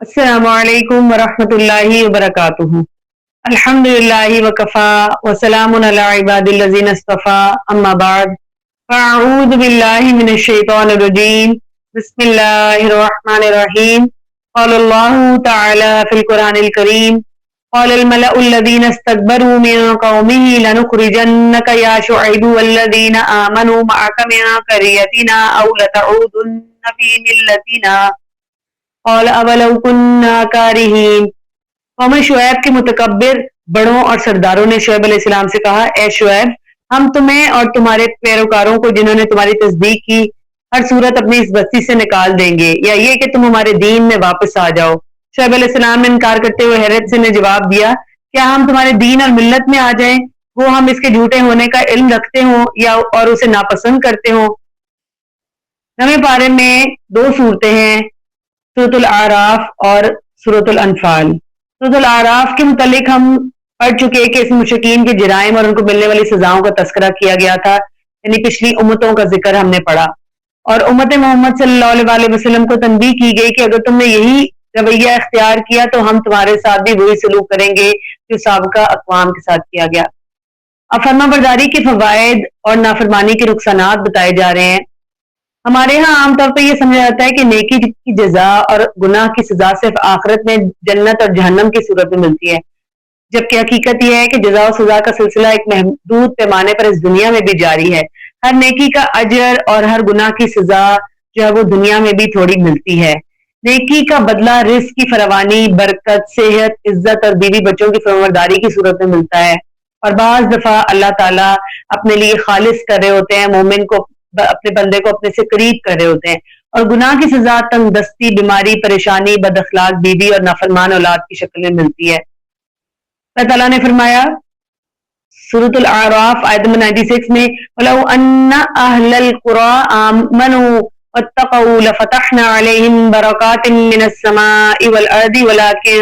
السلام علیکم ورحمۃ اللہ وبرکاتہ۔ الحمد للہ وکفا وسلام علی عباد الذین اصطفیٰ اما بعد فاعوذ باللہ من الشیطان الرجیم بسم اللہ الرحمن الرحیم قال اللہ تعالی فی القرآن الکریم قال الملأ الذین استکبروا من قومه لنخرجنک یا شعیب والذین آمنوا معک من قریتنا او لتعودن فی ملتنا قال اولو کنا کارہین۔ قوم شعیب کے متکبر بڑوں اور سرداروں نے شعیب علیہ السلام سے کہا، اے شعیب، ہم تمہیں اور تمہارے پیروکاروں کو جنہوں نے تمہاری تصدیق کی ہر صورت اپنی اس بستی سے نکال دیں گے، یا یہ کہ تم ہمارے دین میں واپس آ جاؤ۔ شعیب علیہ السلام نے انکار کرتے ہوئے حیرت سے نے جواب دیا، کیا ہم تمہارے دین اور ملت میں آ جائیں، وہ ہم اس کے جھوٹے ہونے کا علم رکھتے ہوں یا اور اسے ناپسند کرتے ہوں۔ نویں پارے میں دو صورتیں ہیں، سورۃ الاعراف اور سورۃ الانفال۔ سورۃ الاعراف کے متعلق ہم پڑھ چکے کہ اس میں مشرکین کے جرائم اور ان کو ملنے والی سزاؤں کا تذکرہ کیا گیا تھا، یعنی پچھلی امتوں کا ذکر ہم نے پڑھا، اور امت محمد صلی اللہ علیہ وسلم کو تنبیہ کی گئی کہ اگر تم نے یہی رویہ اختیار کیا تو ہم تمہارے ساتھ بھی وہی سلوک کریں گے جو سابقہ اقوام کے ساتھ کیا گیا۔ اب فرما برداری کے فوائد اور نافرمانی کے نقصانات بتائے جا رہے ہیں۔ ہمارے ہاں عام طور پہ یہ سمجھا جاتا ہے کہ نیکی کی جزا اور گناہ کی سزا صرف آخرت میں جنت اور جہنم کی صورت میں ملتی ہے، جبکہ حقیقت یہ ہے کہ جزا و سزا کا سلسلہ ایک محدود پیمانے پر اس دنیا میں بھی جاری ہے۔ ہر نیکی کا اجر اور ہر گناہ کی سزا جو ہے وہ دنیا میں بھی تھوڑی ملتی ہے۔ نیکی کا بدلہ رزق کی فراوانی، برکت، صحت، عزت اور بیوی بچوں کی فرمانبرداری کی صورت میں ملتا ہے، اور بعض دفعہ اللہ تعالیٰ اپنے لیے خالص کر رہے ہوتے ہیں، مومن کو اپنے بندے کو اپنے سے قریب کر رہے ہوتے ہیں، اور گناہ کی سزا تنگ دستی، بیماری، پریشانی، بد اخلاق بیوی اور نافرمان اولاد کی شکل میں ملتی ہے۔ اللہ تعالیٰ نے فرمایا سورۃ الاعراف آیت نمبر 96 میں وَلَوْ أَنَّ أَهْلَ الْقُرَىٰ آمَنُوا وَاتَّقَوْا لَفَتَحْنَا عَلَيْهِمْ بَرَكَاتٍ مِّنَ السَّمَاءِ وَالْأَرْضِ وَلَٰكِن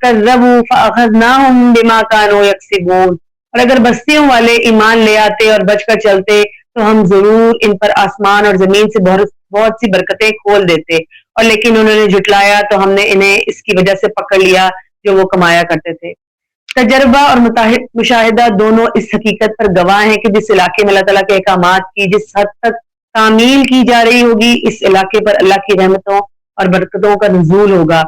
كَذَّبُوا فَأَخَذْنَاهُمْ بِمَا كَانُوا يَكْسِبُونَ۔ اور اگر بستیوں والے ایمان لے آتے اور بچ کر چلتے تو ہم ضرور ان پر آسمان اور زمین سے بہت سی برکتیں کھول دیتے، اور لیکن انہوں نے جھٹلایا تو ہم نے انہیں اس کی وجہ سے پکڑ لیا جو وہ کمایا کرتے تھے۔ تجربہ اور مشاہدہ دونوں اس حقیقت پر گواہ ہیں کہ جس علاقے میں اللہ تعالیٰ کے احکامات کی جس حد تک تعمیل کی جا رہی ہوگی، اس علاقے پر اللہ کی رحمتوں اور برکتوں کا نزول ہوگا۔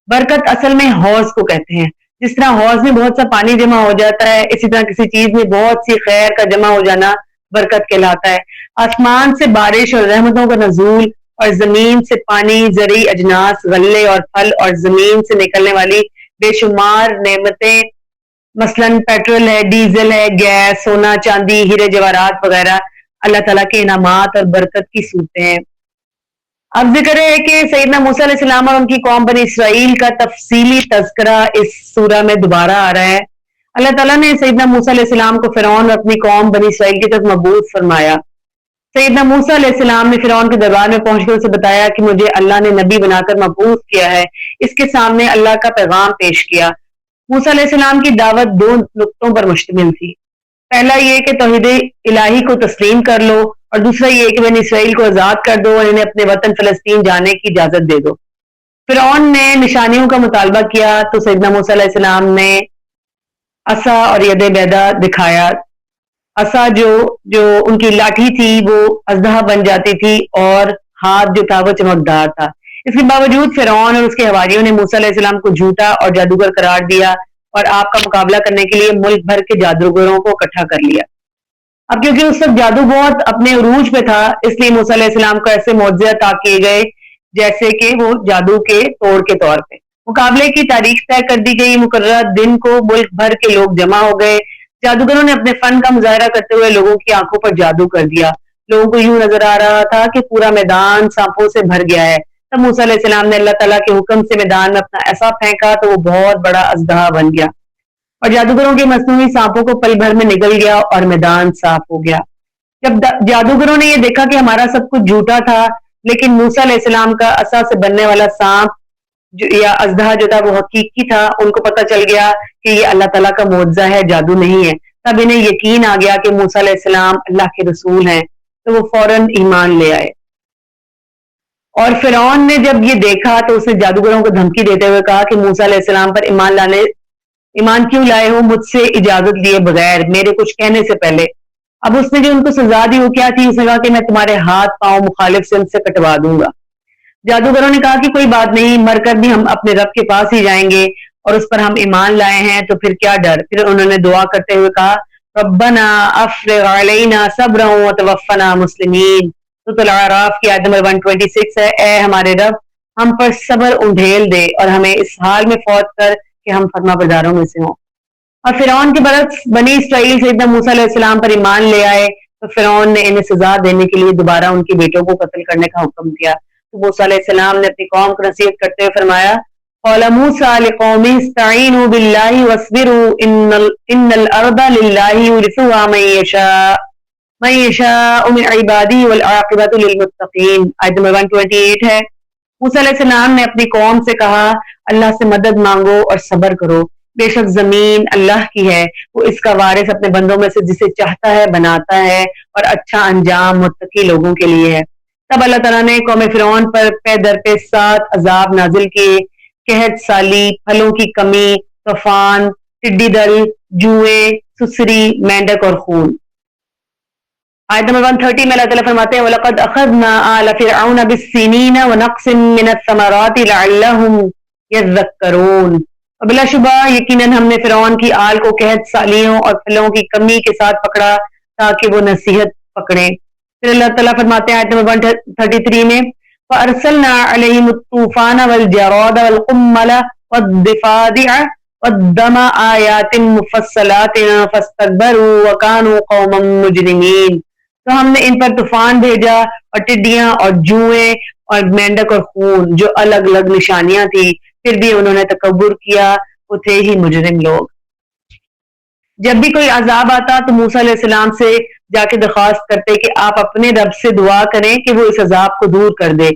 برکت اصل میں حوض کو کہتے ہیں۔ جس طرح حوض میں بہت سا پانی جمع ہو جاتا ہے، اسی طرح کسی چیز میں بہت سی خیر کا جمع ہو جانا برکت کہلاتا ہے۔ آسمان سے بارش اور رحمتوں کا نزول، اور زمین سے پانی، زرعی اجناس، غلے اور پھل، اور زمین سے نکلنے والی بے شمار نعمتیں، مثلاً پیٹرول ہے، ڈیزل ہے، گیس، سونا چاندی، ہیرے جواہرات وغیرہ اللہ تعالیٰ کے انعامات اور برکت کی صورتیں ہیں۔ اب ذکر ہے کہ سیدنا موسیٰ علیہ السلام اور ان کی قوم بنی اسرائیل کا تفصیلی تذکرہ اس سورہ میں دوبارہ آ رہا ہے۔ اللہ تعالیٰ نے سیدنا موسیٰ علیہ السلام کو فرعون اور اپنی قوم بنی اسرائیل کی طرف مبعوث فرمایا۔ سیدنا موسیٰ علیہ السلام نے فرعون کے دربار میں پہنچ کر اسے بتایا کہ مجھے اللہ نے نبی بنا کر مبعوث کیا ہے، اس کے سامنے اللہ کا پیغام پیش کیا۔ موسیٰ علیہ السلام کی دعوت دو نقطوں پر مشتمل تھی۔ پہلا یہ کہ توحید الہی کو تسلیم کر لو، اور دوسرا یہ کہ بنی اسرائیل کو آزاد کر دو اور انہیں اپنے وطن فلسطین جانے کی اجازت دے دو۔ فرعون نے نشانیوں کا مطالبہ کیا تو سیدنا موسیٰ علیہ السلام نے عصا اور ید بیضا دکھایا۔ عصا جو ان کی لاٹھی تھی وہ اژدہا بن جاتی تھی، اور ہاتھ جو تھا وہ چمکدار تھا۔ اس کے باوجود فرعون اور اس کے حواریوں نے موسیٰ علیہ السلام کو جھوٹا اور جادوگر قرار دیا، اور آپ کا مقابلہ کرنے کے لیے ملک بھر کے جادوگروں کو اکٹھا کر لیا۔ اب کیونکہ اس وقت جادو بہت اپنے عروج پہ تھا، اس لیے موسیٰ علیہ السلام کو ایسے معجزے عطا کیے گئے جیسے کہ وہ جادو کے توڑ کے طور پہ۔ مقابلے کی تاریخ طے کر دی گئی، مقررہ دن کو ملک بھر کے لوگ جمع ہو گئے۔ جادوگروں نے اپنے فن کا مظاہرہ کرتے ہوئے لوگوں کی آنکھوں پر جادو کر دیا۔ لوگوں کو یوں نظر آ رہا تھا کہ پورا میدان سانپوں سے بھر گیا ہے۔ تب موسیٰ علیہ السلام نے اللہ تعالیٰ کے حکم سے میدان میں اپنا ایسا پھینکا تو وہ بہت بڑا اژدہا بن گیا، اور جادوگروں کے مصنوعی سانپوں کو پل بھر میں نگل گیا اور میدان صاف ہو گیا۔ جب جادوگروں نے یہ دیکھا کہ ہمارا سب کچھ جھوٹا تھا، لیکن موسیٰ علیہ السلام کا عصا سے بننے والا سانپ یا اژدہا جو تھا وہ حقیقی تھا، ان کو پتہ چل گیا کہ یہ اللہ تعالیٰ کا معجزہ ہے، جادو نہیں ہے۔ تب انہیں یقین آ گیا کہ موسیٰ علیہ السلام اللہ کے رسول ہیں، تو وہ فوراً ایمان لے آئے۔ اور فرعون نے جب یہ دیکھا تو اس نے جادوگروں کو دھمکی دیتے ہوئے کہا کہ موسیٰ علیہ السلام پر ایمان کیوں لائے ہو مجھ سے اجازت لیے بغیر، میرے کچھ کہنے سے پہلے؟ اب اس نے جو ان کو سزا دی وہ کیا تھی؟ اس نے کہا کہ میں تمہارے ہاتھ پاؤں مخالف سے ان سے کٹوا دوں گا۔ جادوگروں نے کہا کہ کوئی بات نہیں، مر کر بھی ہم اپنے رب کے پاس ہی جائیں گے اور اس پر ہم ایمان لائے ہیں تو پھر کیا ڈر۔ پھر انہوں نے دعا کرتے ہوئے کہا ربنا افرغ علینا صبرا وتوفنا مسلمین۔ سورۃ الاعراف کی آیت نمبر 126 ہے، اے ہمارے رب ہم پر صبر انڈھیل دے اور ہمیں اس حال میں فوت کر کہ ہم فرما برداروں میں سے ہوں۔ اور فرعون کے برعکس بنی اسرائیل سیدنا موسیٰ علیہ السلام پر ایمان لے آئے تو فرعون نے انہیں سزا دینے کے لیے دوبارہ ان کے بیٹوں کو قتل کرنے کا حکم دیا۔ تو موسیٰ علیہ السلام نے اپنی قوم کو نصیحت کرتے ہوئے فرمایا قال موسیٰ لقومہ استعینوا باللہ واصبروا ان الارض للہ یورثها من یشاء من عبادہ والعاقبۃ للمتقین۔ آیت نمبر 128 ہے۔ موسیٰ علیہ السلام نے اپنی قوم سے کہا اللہ سے مدد مانگو اور صبر کرو، بے شک زمین اللہ کی ہے، وہ اس کا وارث اپنے بندوں میں سے جسے چاہتا ہے بناتا ہے اور اچھا انجام متقی لوگوں کے لیے ہے۔ تب اللہ تعالیٰ نے قوم فرعون پر پے در پہ 7 عذاب نازل کیے، قحط سالی، پھلوں کی کمی، طوفان، ٹڈی دل، جوئیں، سسری، مینڈک اور خون۔ آیت نمبر 130 میں اللہ تعالیٰ فرماتے ہیں وَلَقَدْ أَخَذْنَا آلَ فِرْعَوْنَ بِالسِّنِينَ وَنَقْصٍ مِّنَ الثَّمَرَاتِ لَعَلَّهُمْ يَذَّكَّرُونَ۔ اور بلا شبہ یقیناً ہم نے فرعون کی آل کو قحط سالیوں اور پھلوں کی کمی کے ساتھ پکڑا تاکہ وہ نصیحت پکڑیں۔ پھر اللہ تعالیٰ فرماتے ہیں آیت نمبر 133 میں فَأَرْسَلْنَا عَلَيْهِمُ الطُّوفَانَ وَالْجَرَادَ وَالْقُمَّلَ وَالضِّفَادِعَ وَالدَّمَ آيَاتٍ مُفَصَّلَاتٍ فَاسْتَكْبَرُوا وَكَانُوا قَوْمًا مُجْرِمِينَ۔ تو ہم نے ان پر طوفان بھیجا اور ٹڈیاں اور جوئیں اور مینڈک اور خون جو الگ الگ نشانیاں تھی، پھر بھی انہوں نے تکبر کیا، وہ تھے ہی مجرم لوگ۔ جب بھی کوئی عذاب آتا تو موسیٰ علیہ السلام سے جا کے درخواست کرتے کہ آپ اپنے رب سے دعا کریں کہ وہ اس عذاب کو دور کر دے،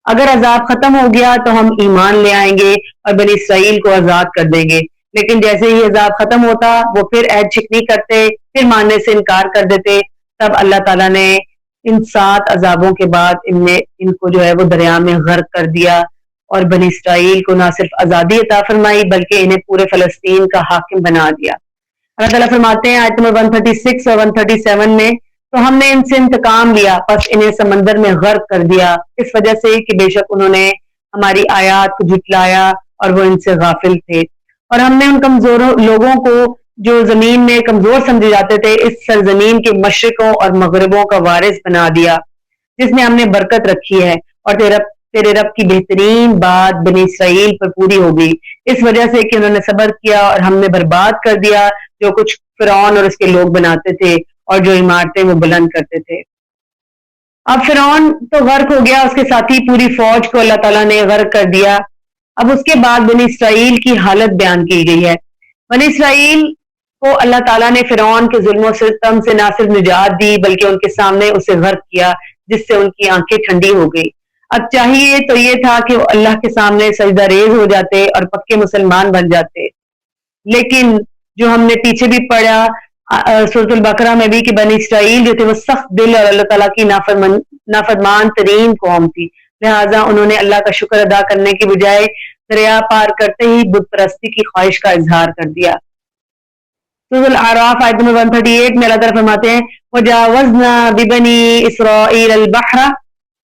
اگر عذاب ختم ہو گیا تو ہم ایمان لے آئیں گے اور بنی اسرائیل کو آزاد کر دیں گے۔ لیکن جیسے ہی عذاب ختم ہوتا وہ پھر عہد شکنی کرتے، پھر ماننے سے انکار کر دیتے۔ تب اللہ تعالیٰ نے ان 7 عذابوں کے بعد ان کو جو ہے وہ دریا میں غرق کر دیا اور بنی اسرائیل کو نہ صرف آزادی عطا فرمائی بلکہ انہیں پورے فلسطین کا حاکم بنا دیا۔ اللہ تعالیٰ فرماتے ہیں آیت نمبر 136 اور 137 میں تو ہم نے ان سے انتقام لیا پس انہیں سمندر میں غرق کر دیا اس وجہ سے کہ بے شک انہوں نے ہماری آیات کو جھٹلایا اور وہ ان سے غافل تھے۔ اور ہم نے ان کمزور لوگوں کو جو زمین میں کمزور سمجھے جاتے تھے اس سرزمین کے مشرقوں اور مغربوں کا وارث بنا دیا جس میں ہم نے برکت رکھی ہے، اور تیرے رب کی بہترین بات بنی اسرائیل پر پوری ہو گئی اس وجہ سے کہ انہوں نے صبر کیا، اور ہم نے برباد کر دیا جو کچھ فرعون اور اس کے لوگ بناتے تھے اور جو عمارتیں وہ بلند کرتے تھے۔ اب فرعون تو غرق ہو گیا، اس کے ساتھ ہی پوری فوج کو اللہ تعالیٰ نے غرق کر دیا۔ اب اس کے بعد بنی اسرائیل کی حالت بیان کی گئی ہے۔ بنی اسرائیل کو اللہ تعالیٰ نے فرعون کے ظلم و ستم سے نہ صرف نجات دی بلکہ ان کے سامنے اسے غرق کیا جس سے ان کی آنکھیں ٹھنڈی ہو گئی۔ اب چاہیے تو یہ تھا کہ وہ اللہ کے سامنے سجدہ ریز ہو جاتے اور پکے مسلمان بن جاتے، لیکن جو ہم نے پیچھے بھی پڑھا سورۃ البقرہ میں بھی کہ بنی اسرائیل جو تھے وہ سخت دل اور اللہ تعالیٰ کی نافرمان ترین قوم تھی، لہٰذا انہوں نے اللہ کا شکر ادا کرنے کی بجائے دریا پار کرتے ہی بت پرستی کی خواہش کا اظہار کر دیا۔ سورۃ الاعراف آیت نمبر 138 میں اللہ تعالیٰ فرماتے ہیں وَجَاوَزْنَا بِبَنِي إِسْرَائِيلَ الْبَحْرَ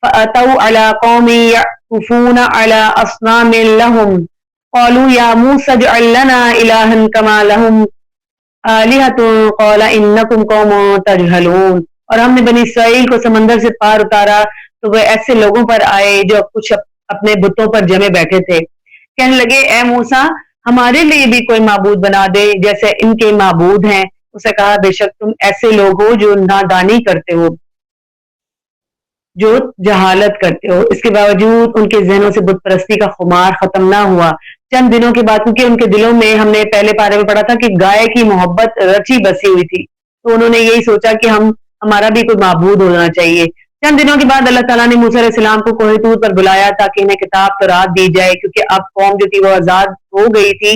فَأَتَوْا عَلَىٰ قَوْمٍ يَعْكُفُونَ عَلَىٰ أَصْنَامٍ لَهُمْ قَالُوا يَا مُوسَى اجْعَل لَّنَا إِلَٰهًا كَمَا لَهُمْ آلِهَةٌ قَالَ إِنَّكُمْ قَوْمٌ تَجْهَلُونَ۔ اور ہم نے بنی اسرائیل کو سمندر سے پار اتارا تو وہ ایسے لوگوں پر آئے جو کچھ اپنے بتوں پر جمے بیٹھے تھے، کہنے لگے اے موسیٰ ہمارے لیے بھی کوئی معبود بنا دے جیسے ان کے معبود ہیں۔ اسے کہا بے شک تم ایسے لوگ ہو جو نادانی کرتے ہو، جو جہالت کرتے ہو۔ اس کے باوجود ان کے ذہنوں سے بت پرستی کا خمار ختم نہ ہوا۔ چند دنوں کے بعد کیونکہ ان کے دلوں میں ہم نے پہلے پارے میں پڑھا تھا کہ گائے کی محبت رچی بسی ہوئی تھی، تو انہوں نے یہی سوچا کہ ہمارا بھی کوئی معبود ہونا چاہیے۔ چند دنوں کے بعد اللہ تعالیٰ نے موسیٰ علیہ السلام کو کوہ طور پر بلایا تاکہ انہیں کتاب تورات دی جائے، کیونکہ اب قوم جو تھی وہ آزاد ہو گئی تھی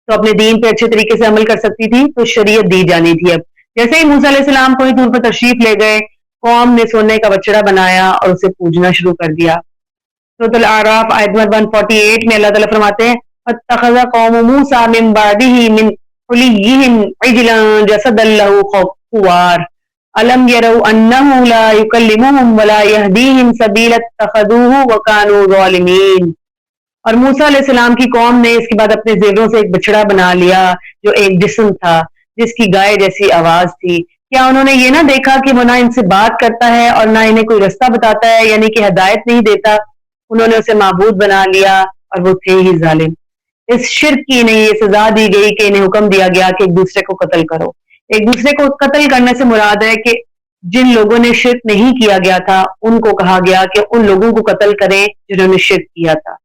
تو اپنے دین پہ اچھے طریقے سے عمل کر سکتی تھی، تو شریعت دی جانی تھی۔ اب جیسے ہی موسیٰ علیہ السلام کوہ طور پر تشریف لے گئے، قوم نے سونے کا بچڑا بنایا اور اسے پوجنا شروع کر دیا۔ سورۃ الاعراف آیت نمبر 148 میں اللہ تعالیٰ فرماتے ہیں اتخذ قوم موسیٰ من بعدہ من حلیہم عجلا جسدا لہ خوار الم یروا انہ لا یکلمہم ولا یہدیہم سبیلا اتخذوہ وکانوا ظالمین. اور موسیٰ علیہ السلام کی قوم نے اس کے بعد اپنے زیوروں سے ایک بچڑا بنا لیا جو ایک جسم تھا جس کی گائے جیسی آواز تھی. کیا انہوں نے یہ نہ دیکھا کہ وہ نہ ان سے بات کرتا ہے اور نہ انہیں کوئی رستہ بتاتا ہے، یعنی کہ ہدایت نہیں دیتا. انہوں نے اسے معبود بنا لیا اور وہ تھے ہی ظالم. اس شرک کی انہیں یہ سزا دی گئی کہ انہیں حکم دیا گیا کہ ایک دوسرے کو قتل کرو. ایک دوسرے کو قتل کرنے سے مراد ہے کہ جن لوگوں نے شرک نہیں کیا گیا تھا ان کو کہا گیا کہ ان لوگوں کو قتل کریں جنہوں نے شرک کیا تھا.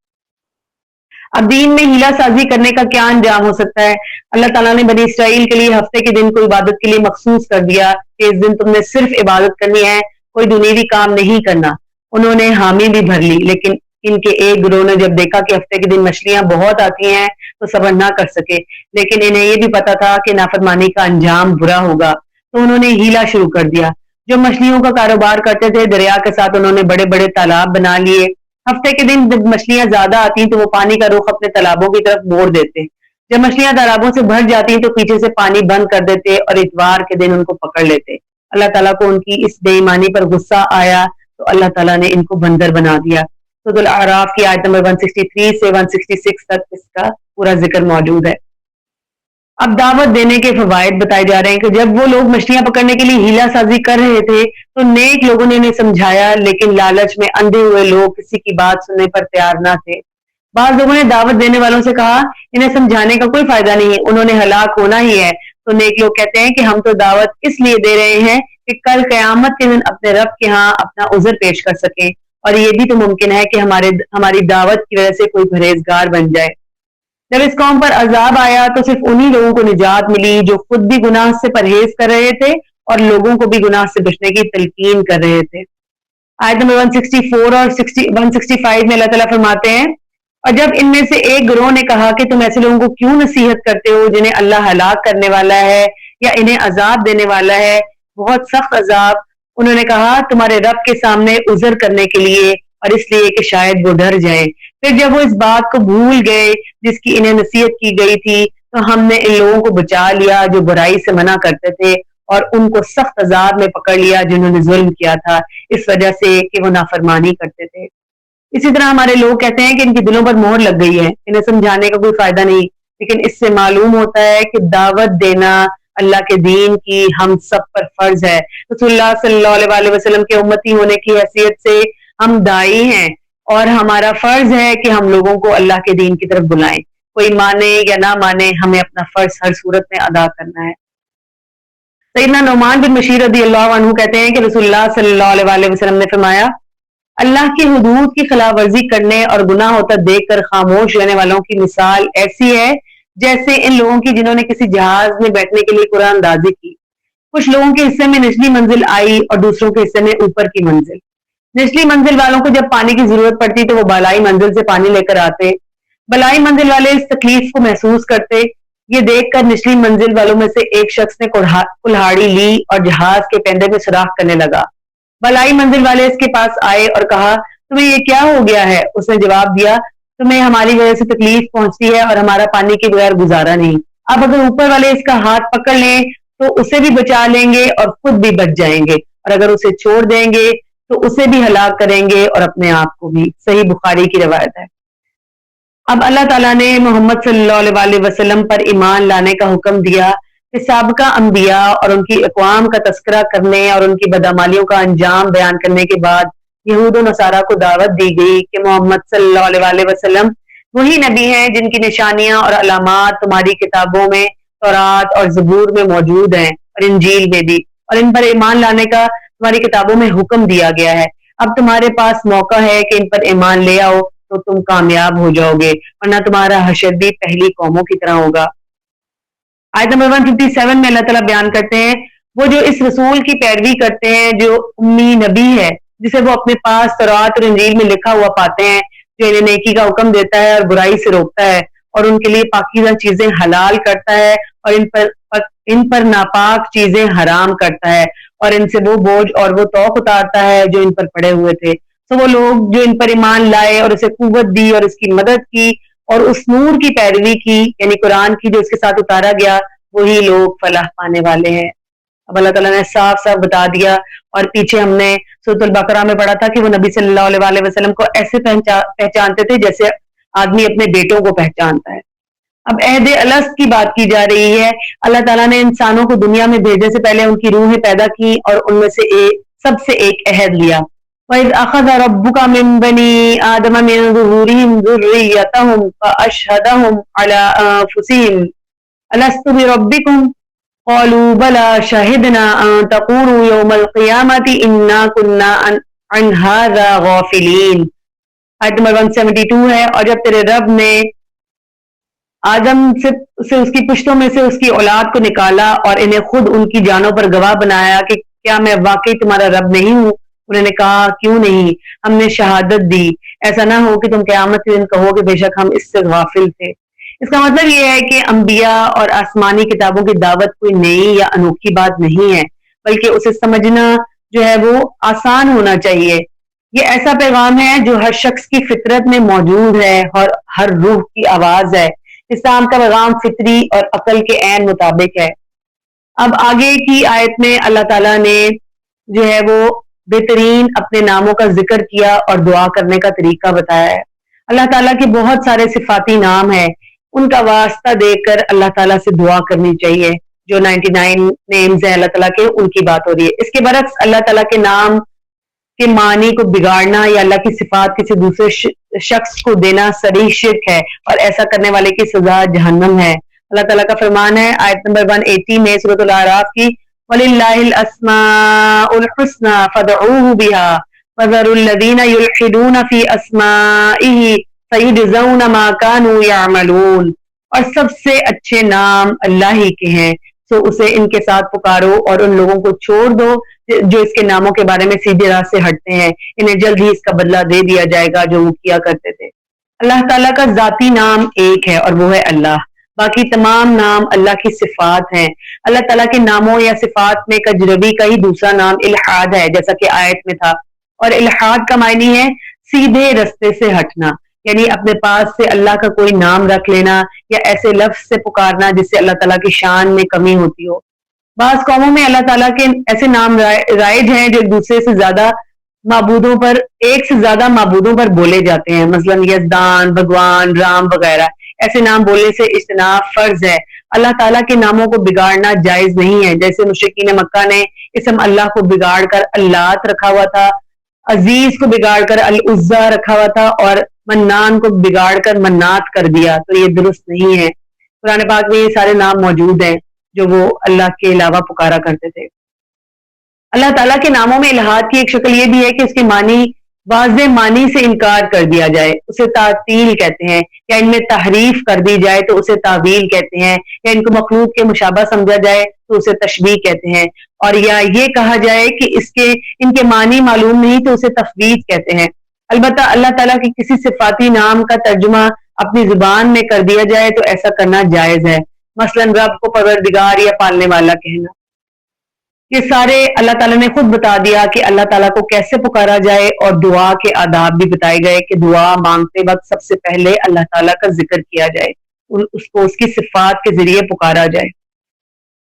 اب دین میں ہیلا سازی کرنے کا کیا انجام ہو سکتا ہے؟ اللہ تعالیٰ نے بنی اسرائیل کے لیے ہفتے کے دن کو عبادت کے لیے مخصوص کر دیا کہ اس دن تم نے صرف عبادت کرنی ہے، کوئی دنیوی کام نہیں کرنا. انہوں نے حامی بھی بھر لی، لیکن ان کے ایک گروہ نے جب دیکھا کہ ہفتے کے دن مچھلیاں بہت آتی ہیں تو صبر نہ کر سکے، لیکن انہیں یہ بھی پتا تھا کہ نافرمانی کا انجام برا ہوگا، تو انہوں نے ہیلا شروع کر دیا. جو مچھلیوں کا کاروبار کرتے تھے دریا کے ساتھ انہوں نے بڑے بڑے تالاب بنا لیے. ہفتے کے دن جب مچھلیاں زیادہ آتی تو وہ پانی کا رخ اپنے تالابوں کی طرف موڑ دیتے. جب مچھلیاں تالابوں سے بھر جاتی تو پیچھے سے پانی بند کر دیتے اور اتوار کے دن ان کو پکڑ لیتے. اللہ تعالیٰ کو ان کی اس بے ایمانی پر غصہ آیا تو اللہ تعالیٰ نے ان کو بندر بنا دیا. سورۃ الاعراف کی آیت نمبر 163 سے 166 تک اس کا پورا ذکر موجود ہے. اب دعوت دینے کے فوائد بتائے جا رہے ہیں کہ جب وہ لوگ مچھلیاں پکڑنے کے لیے ہیلا سازی کر رہے تھے تو نیک لوگوں نے انہیں سمجھایا، لیکن لالچ میں اندھے ہوئے لوگ کسی کی بات سننے پر تیار نہ تھے. بعض لوگوں نے دعوت دینے والوں سے کہا انہیں سمجھانے کا کوئی فائدہ نہیں ہے، انہوں نے ہلاک ہونا ہی ہے. تو نیک لوگ کہتے ہیں کہ ہم تو دعوت اس لیے دے رہے ہیں کہ کل قیامت کے دن اپنے رب کے ہاں اپنا عذر پیش کر سکیں، اور یہ بھی تو ممکن ہے کہ ہماری دعوت کی وجہ سے کوئی پرہیزگار بن جائے. جب اس قوم پر عذاب آیا تو صرف انہی لوگوں کو نجات ملی جو خود بھی گناہ سے پرہیز کر رہے تھے اور لوگوں کو بھی گناہ سے بچنے کی تلقین کر رہے تھے. آیت نمبر 164 اور 165 میں اللہ تعالیٰ فرماتے ہیں اور جب ان میں سے ایک گروہ نے کہا کہ تم ایسے لوگوں کو کیوں نصیحت کرتے ہو جنہیں اللہ ہلاک کرنے والا ہے یا انہیں عذاب دینے والا ہے، بہت سخت عذاب. انہوں نے کہا تمہارے رب کے سامنے عذر کرنے کے لیے اور اس لیے کہ شاید وہ ڈر جائے. پھر جب وہ اس بات کو بھول گئے جس کی انہیں نصیحت کی گئی تھی تو ہم نے ان لوگوں کو بچا لیا جو برائی سے منع کرتے تھے اور ان کو سخت عذاب میں پکڑ لیا جنہوں نے ظلم کیا تھا اس وجہ سے کہ وہ نافرمانی کرتے تھے. اسی طرح ہمارے لوگ کہتے ہیں کہ ان کے دلوں پر مہر لگ گئی ہے، انہیں سمجھانے کا کوئی فائدہ نہیں، لیکن اس سے معلوم ہوتا ہے کہ دعوت دینا اللہ کے دین کی ہم سب پر فرض ہے. رسول اللہ صلی اللہ علیہ وسلم کے امتی ہونے کی حیثیت سے ہم داعی ہیں اور ہمارا فرض ہے کہ ہم لوگوں کو اللہ کے دین کی طرف بلائیں. کوئی مانے یا نہ مانے ہمیں اپنا فرض ہر صورت میں ادا کرنا ہے. سیدنا نعمان بن بشیر رضی اللہ عنہ کہتے ہیں کہ رسول اللہ صلی اللہ علیہ وسلم نے فرمایا اللہ کی حدود کی خلاف ورزی کرنے اور گناہ ہوتا دیکھ کر خاموش رہنے والوں کی مثال ایسی ہے جیسے ان لوگوں کی جنہوں نے کسی جہاز میں بیٹھنے کے لیے قرآن اندازی کی. کچھ لوگوں کے حصے میں نچلی منزل آئی اور دوسروں کے حصے میں اوپر کی منزل. نچلی منزل والوں کو جب پانی کی ضرورت پڑتی تو وہ بالائی منزل سے پانی لے کر آتے. بالائی منزل والے اس تکلیف کو محسوس کرتے. یہ دیکھ کر نچلی منزل والوں میں سے ایک شخص نے کلہاڑی لی اور جہاز کے پیندے میں سوراخ کرنے لگا. بالائی منزل والے اس کے پاس آئے اور کہا تمہیں یہ کیا ہو گیا ہے؟ اس نے جواب دیا تمہیں ہماری وجہ سے تکلیف پہنچتی ہے اور ہمارا پانی کے بغیر گزارا نہیں. اب اگر اوپر والے اس کا ہاتھ پکڑ لیں تو اسے بھی بچا لیں گے اور خود بھی بچ جائیں گے، اور اگر اسے چھوڑ دیں گے تو اسے بھی ہلاک کریں گے اور اپنے آپ کو بھی. صحیح بخاری کی روایت ہے. اب اللہ تعالیٰ نے محمد صلی اللہ علیہ وسلم پر ایمان لانے کا حکم دیا کہ سابقہ انبیاء اور ان کی اقوام کا تذکرہ کرنے اور ان کی بدعمالیوں کا انجام بیان کرنے کے بعد یہود و نصارہ کو دعوت دی گئی کہ محمد صلی اللہ علیہ وسلم وہی نبی ہیں جن کی نشانیاں اور علامات تمہاری کتابوں میں تورات اور زبور میں موجود ہیں اور انجیل میں بھی، اور ان پر ایمان لانے کا تمہاری کتابوں میں حکم دیا گیا ہے. اب تمہارے پاس موقع ہے کہ ان پر ایمان لے آؤ تو تم کامیاب ہو جاؤ گے، ورنہ تمہارا حشر بھی پہلی قوموں کی طرح ہوگا. آیت نمبر 157 میں اللہ تعالیٰ بیان کرتے ہیں وہ جو اس رسول کی پیروی کرتے ہیں جو امی نبی ہے جسے وہ اپنے پاس تورات اور انجیل میں لکھا ہوا پاتے ہیں، جو انہیں نیکی کا حکم دیتا ہے اور برائی سے روکتا ہے اور ان کے لیے پاکیزہ چیزیں حلال کرتا ہے اور ان پر ناپاک چیزیں حرام کرتا ہے اور ان سے وہ بوجھ اور وہ توق اتارتا ہے جو ان پر پڑے ہوئے تھے. تو وہ لوگ جو ان پر ایمان لائے اور اسے قوت دی اور اس کی مدد کی اور اس نور کی پیروی کی یعنی قرآن کی جو اس کے ساتھ اتارا گیا، وہی لوگ فلاح پانے والے ہیں۔ اب اللہ تعالیٰ نے صاف صاف بتا دیا، اور پیچھے ہم نے سورۃ البقرہ میں پڑھا تھا کہ وہ نبی صلی اللہ علیہ وسلم کو ایسے پہچانتے تھے جیسے آدمی اپنے بیٹوں کو پہچانتا ہے۔ اب عہد الست کی بات کی جا رہی ہے۔ اللہ تعالیٰ نے انسانوں کو دنیا میں بھیجنے سے پہلے ان کی روحیں پیدا کی اور ان میں سے سب سے ایک عہد لیا۔ وَإِذْ أَخَذَ رَبُّكَ مِن بَنِي آدَمَ مِن ظُهُورِهِمْ ذُرِّيَّتَهُمْ فَأَشْهَدَهُمْ عَلَىٰ أَنفُسِهِمْ أَلَسْتُ بِرَبِّكُمْ قَالُوا بَلَىٰ شَهِدْنَا أَن تَقُولُوا يَوْمَ الْقِيَامَةِ إِنَّا كُنَّا عَنْ هَٰذَا غَافِلِينَ۔ آیت نمبر 172 ہے، اور جب تیرے رب نے آدم سے اس کی پشتوں میں سے اس کی اولاد کو نکالا اور انہیں خود ان کی جانوں پر گواہ بنایا کہ کیا میں واقعی تمہارا رب نہیں ہوں، انہوں نے کہا کیوں نہیں، ہم نے شہادت دی، ایسا نہ ہو کہ تم قیامت کے دن کہو کہ بے شک ہم اس سے غافل تھے۔ اس کا مطلب یہ ہے کہ انبیاء اور آسمانی کتابوں کی دعوت کوئی نئی یا انوکھی بات نہیں ہے، بلکہ اسے سمجھنا جو ہے وہ آسان ہونا چاہیے۔ یہ ایسا پیغام ہے جو ہر شخص کی فطرت میں موجود ہے اور ہر روح کی آواز ہے۔ اسلام کا پیغام فطری اور عقل کے عین مطابق ہے۔ اب آگے کی آیت میں اللہ تعالیٰ نے جو ہے وہ بہترین اپنے ناموں کا ذکر کیا اور دعا کرنے کا طریقہ بتایا ہے۔ اللہ تعالیٰ کے بہت سارے صفاتی نام ہیں، ان کا واسطہ دے کر اللہ تعالیٰ سے دعا کرنی چاہیے۔ جو 99 نیمز ہیں اللہ تعالیٰ کے، ان کی بات ہو رہی ہے۔ اس کے برعکس اللہ تعالیٰ کے نام کے معنی کو بگاڑنا یا اللہ کی صفات کسی دوسرے شخص کو دینا صریح شرک ہے، اور ایسا کرنے والے کی سزا جہنم ہے۔ اللہ تعالیٰ کا فرمان ہے آیت نمبر 180 میں سورۃ الاعراف کی، وَلِلَّهِ الْأَسْمَاءُ الْحُسْنَىٰ فَادْعُوهُ بِهَا وَذَرُوا الَّذِينَ يُلْحِدُونَ فِي أَسْمَائِهِ سَيُجْزَوْنَ مَا كَانُوا يَعْمَلُونَ۔ اور سب سے اچھے نام اللہ ہی کے ہیں، سو اسے ان کے ساتھ پکارو اور ان لوگوں کو چھوڑ دو جو اس کے ناموں کے بارے میں سیدھی راہ سے ہٹتے ہیں، انہیں جلد ہی اس کا بدلہ دے دیا جائے گا جو وہ کیا کرتے تھے۔ اللہ تعالیٰ کا ذاتی نام ایک ہے اور وہ ہے اللہ، باقی تمام نام اللہ کی صفات ہیں۔ اللہ تعالیٰ کے ناموں یا صفات میں کجروی کا ہی دوسرا نام الحاد ہے، جیسا کہ آیت میں تھا، اور الحاد کا معنی ہے سیدھے رستے سے ہٹنا، یعنی اپنے پاس سے اللہ کا کوئی نام رکھ لینا یا ایسے لفظ سے پکارنا جس سے اللہ تعالیٰ کی شان میں کمی ہوتی ہو۔ بعض قوموں میں اللہ تعالیٰ کے ایسے نام رائج ہیں جو ایک دوسرے سے زیادہ معبودوں پر ایک سے زیادہ معبودوں پر بولے جاتے ہیں، مثلا یزدان، بھگوان، رام وغیرہ۔ ایسے نام بولنے سے اجتناب فرض ہے۔ اللہ تعالیٰ کے ناموں کو بگاڑنا جائز نہیں ہے، جیسے مشرکین مکہ نے اسم اللہ کو بگاڑ کر اللات رکھا ہوا تھا، عزیز کو بگاڑ کر العزا رکھا ہوا تھا، اور منان کو بگاڑ کر منات کر دیا، تو یہ درست نہیں ہے۔ قرآن پاک میں یہ سارے نام موجود ہیں جو وہ اللہ کے علاوہ پکارا کرتے تھے۔ اللہ تعالیٰ کے ناموں میں الہاد کی ایک شکل یہ بھی ہے کہ اس کے معنی واضح معنی سے انکار کر دیا جائے، اسے تعطیل کہتے ہیں، یا ان میں تحریف کر دی جائے تو اسے تعویل کہتے ہیں، یا ان کو مخلوق کے مشابہ سمجھا جائے تو اسے تشبیہ کہتے ہیں، اور یا یہ کہا جائے کہ ان کے معنی معلوم نہیں تو اسے تفویض کہتے ہیں۔ البتہ اللہ تعالیٰ کے کسی صفاتی نام کا ترجمہ اپنی زبان میں کر دیا جائے تو ایسا کرنا جائز ہے، مثلا رب کو پروردگار یا پالنے والا کہنا۔ یہ سارے اللہ تعالیٰ نے خود بتا دیا کہ اللہ تعالیٰ کو کیسے پکارا جائے، اور دعا کے آداب بھی بتائے گئے کہ دعا مانگتے وقت سب سے پہلے اللہ تعالیٰ کا ذکر کیا جائے، اس کو اس کی صفات کے ذریعے پکارا جائے۔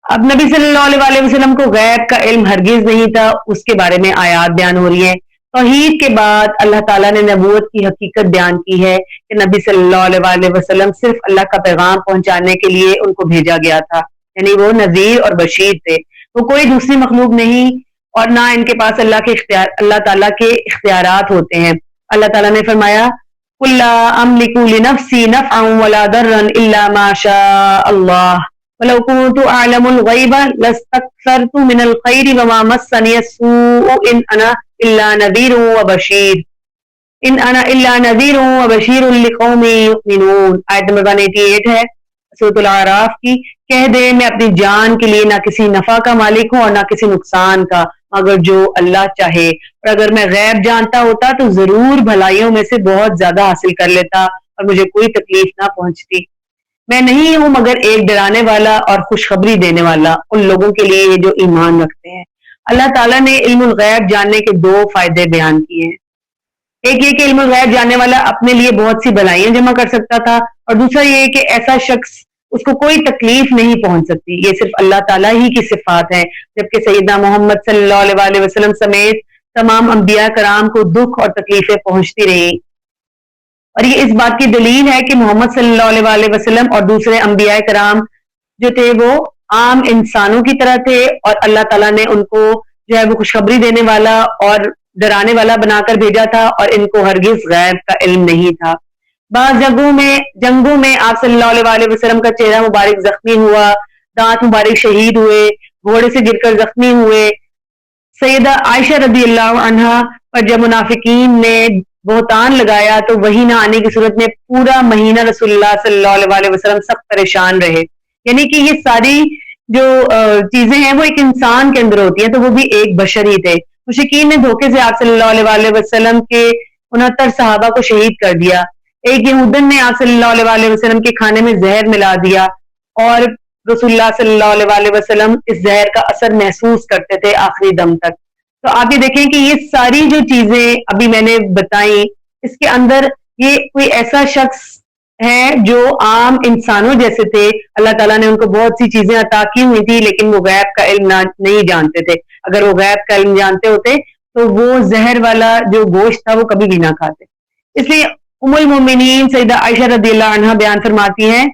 اب نبی صلی اللہ علیہ وسلم کو غیب کا علم ہرگز نہیں تھا، اس کے بارے میں آیات بیان ہو رہی ہیں۔ توحید کے بعد اللہ تعالیٰ نے نبوت کی حقیقت بیان کی ہے کہ نبی صلی اللہ علیہ وسلم صرف اللہ کا پیغام پہنچانے کے لیے ان کو بھیجا گیا تھا، یعنی وہ نذیر اور بشیر تھے، وہ کوئی دوسری مخلوق نہیں، اور نہ ان کے پاس اللہ تعالیٰ کے اختیارات ہوتے ہیں۔ اللہ تعالیٰ نے فرمایا قُل لَا أَمْلِكُ لِنَفْسِي نَفْعًا وَلَا ضَرًّا إِلَّا مَا شَاءَ اللَّهُ وَلَوْ كُنتُ أَعْلَمُ الْغَيْبَ لَاسْتَكْثَرْتُ مِنَ الْخَيْرِ وَمَا مَسَّنِيَ السُّوءُ إِنْ أَنَا إِلَّا نَذِيرٌ وَبَشِيرٌ لِقَوْمٍ يُؤْمِنُونَ۔ آیت نمبر 188 ہے سورۃ الاعراف کی، کہہ دے میں اپنی جان کے لیے نہ کسی نفع کا مالک ہوں اور نہ کسی نقصان کا، مگر جو اللہ چاہے، اور اگر میں غیب جانتا ہوتا تو ضرور بھلائیوں میں سے بہت زیادہ حاصل کر لیتا اور مجھے کوئی تکلیف نہ پہنچتی۔ میں نہیں ہوں مگر ایک ڈرانے والا اور خوشخبری دینے والا ان لوگوں کے لیے جو ایمان رکھتے ہیں۔ اللہ تعالیٰ نے علم الغیب جاننے کے 2 فائدے بیان کیے ہیں۔ ایک یہ کہ علم الغیب جاننے والا اپنے لیے بہت سی بلائیاں جمع کر سکتا تھا، اور دوسرا یہ کہ ایسا شخص اس کو کوئی تکلیف نہیں پہنچ سکتی، یہ صرف اللہ تعالیٰ ہی کی صفات ہیں، جبکہ سیدنا محمد صلی اللہ علیہ وسلم سمیت تمام انبیاء کرام کو دکھ اور تکلیفیں پہنچتی رہیں، اور یہ اس بات کی دلیل ہے کہ محمد صلی اللہ علیہ وسلم اور دوسرے انبیاء کرام جو تھے وہ عام انسانوں کی طرح تھے، اور اللہ تعالیٰ نے ان کو جو ہے وہ خوشخبری دینے والا اور ڈرانے والا بنا کر بھیجا تھا، اور ان کو ہرگز غیب کا علم نہیں تھا۔ بعض جنگوں میں آپ صلی اللہ علیہ وسلم کا چہرہ مبارک زخمی ہوا، دانت مبارک شہید ہوئے، گھوڑے سے گر کر زخمی ہوئے۔ سیدہ عائشہ رضی اللہ عنہا پر جب منافقین نے بہتان لگایا تو وحی نہ آنے کی صورت میں پورا مہینہ رسول اللہ صلی اللہ علیہ وسلم سخت پریشان رہے، یعنی کہ یہ ساری جو چیزیں ہیں وہ ایک انسان کے اندر ہوتی ہیں، تو وہ بھی ایک بشر ہی تھے۔ مشرکین نے دھوکے سے آپ صلی اللہ علیہ وسلم کے 69 صحابہ کو شہید کر دیا۔ ایک یہودن نے آپ صلی اللہ علیہ وسلم کے کھانے میں زہر ملا دیا، اور رسول اللہ صلی اللہ علیہ وسلم اس زہر کا اثر محسوس کرتے تھے آخری دم تک۔ تو آپ یہ دیکھیں کہ یہ ساری جو چیزیں ابھی میں نے بتائیں، اس کے اندر یہ کوئی ایسا شخص ہے جو عام انسانوں جیسے تھے، اللہ تعالیٰ نے ان کو بہت سی چیزیں عطا کی ہوئی تھی، لیکن وہ غیب کا علم نہیں جانتے تھے۔ اگر وہ غیب کا علم جانتے ہوتے تو وہ زہر والا جو گوشت تھا وہ کبھی بھی نہ کھاتے۔ اس لیے ام المومنین سیدہ عائشہ رضی اللہ عنہا بیان فرماتی ہیں،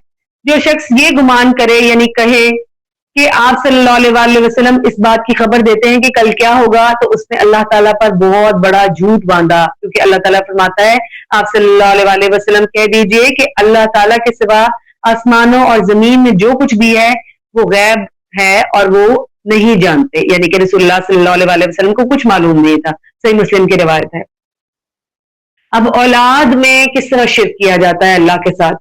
جو شخص یہ گمان کرے یعنی کہے کہ آپ صلی اللہ علیہ وسلم اس بات کی خبر دیتے ہیں کہ کل کیا ہوگا، تو اس نے اللہ تعالیٰ پر بہت بڑا جھوٹ باندھا، کیونکہ اللہ تعالیٰ فرماتا ہے آپ صلی اللہ علیہ وسلم کہہ دیجئے کہ اللہ تعالیٰ کے سوا آسمانوں اور زمین میں جو کچھ بھی ہے وہ غیب ہے اور وہ نہیں جانتے، یعنی کہ رسول اللہ صلی اللہ علیہ وسلم کو کچھ معلوم نہیں تھا۔ صحیح مسلم کی روایت ہے۔ اب اولاد میں کس طرح شرک کیا جاتا ہے اللہ کے ساتھ۔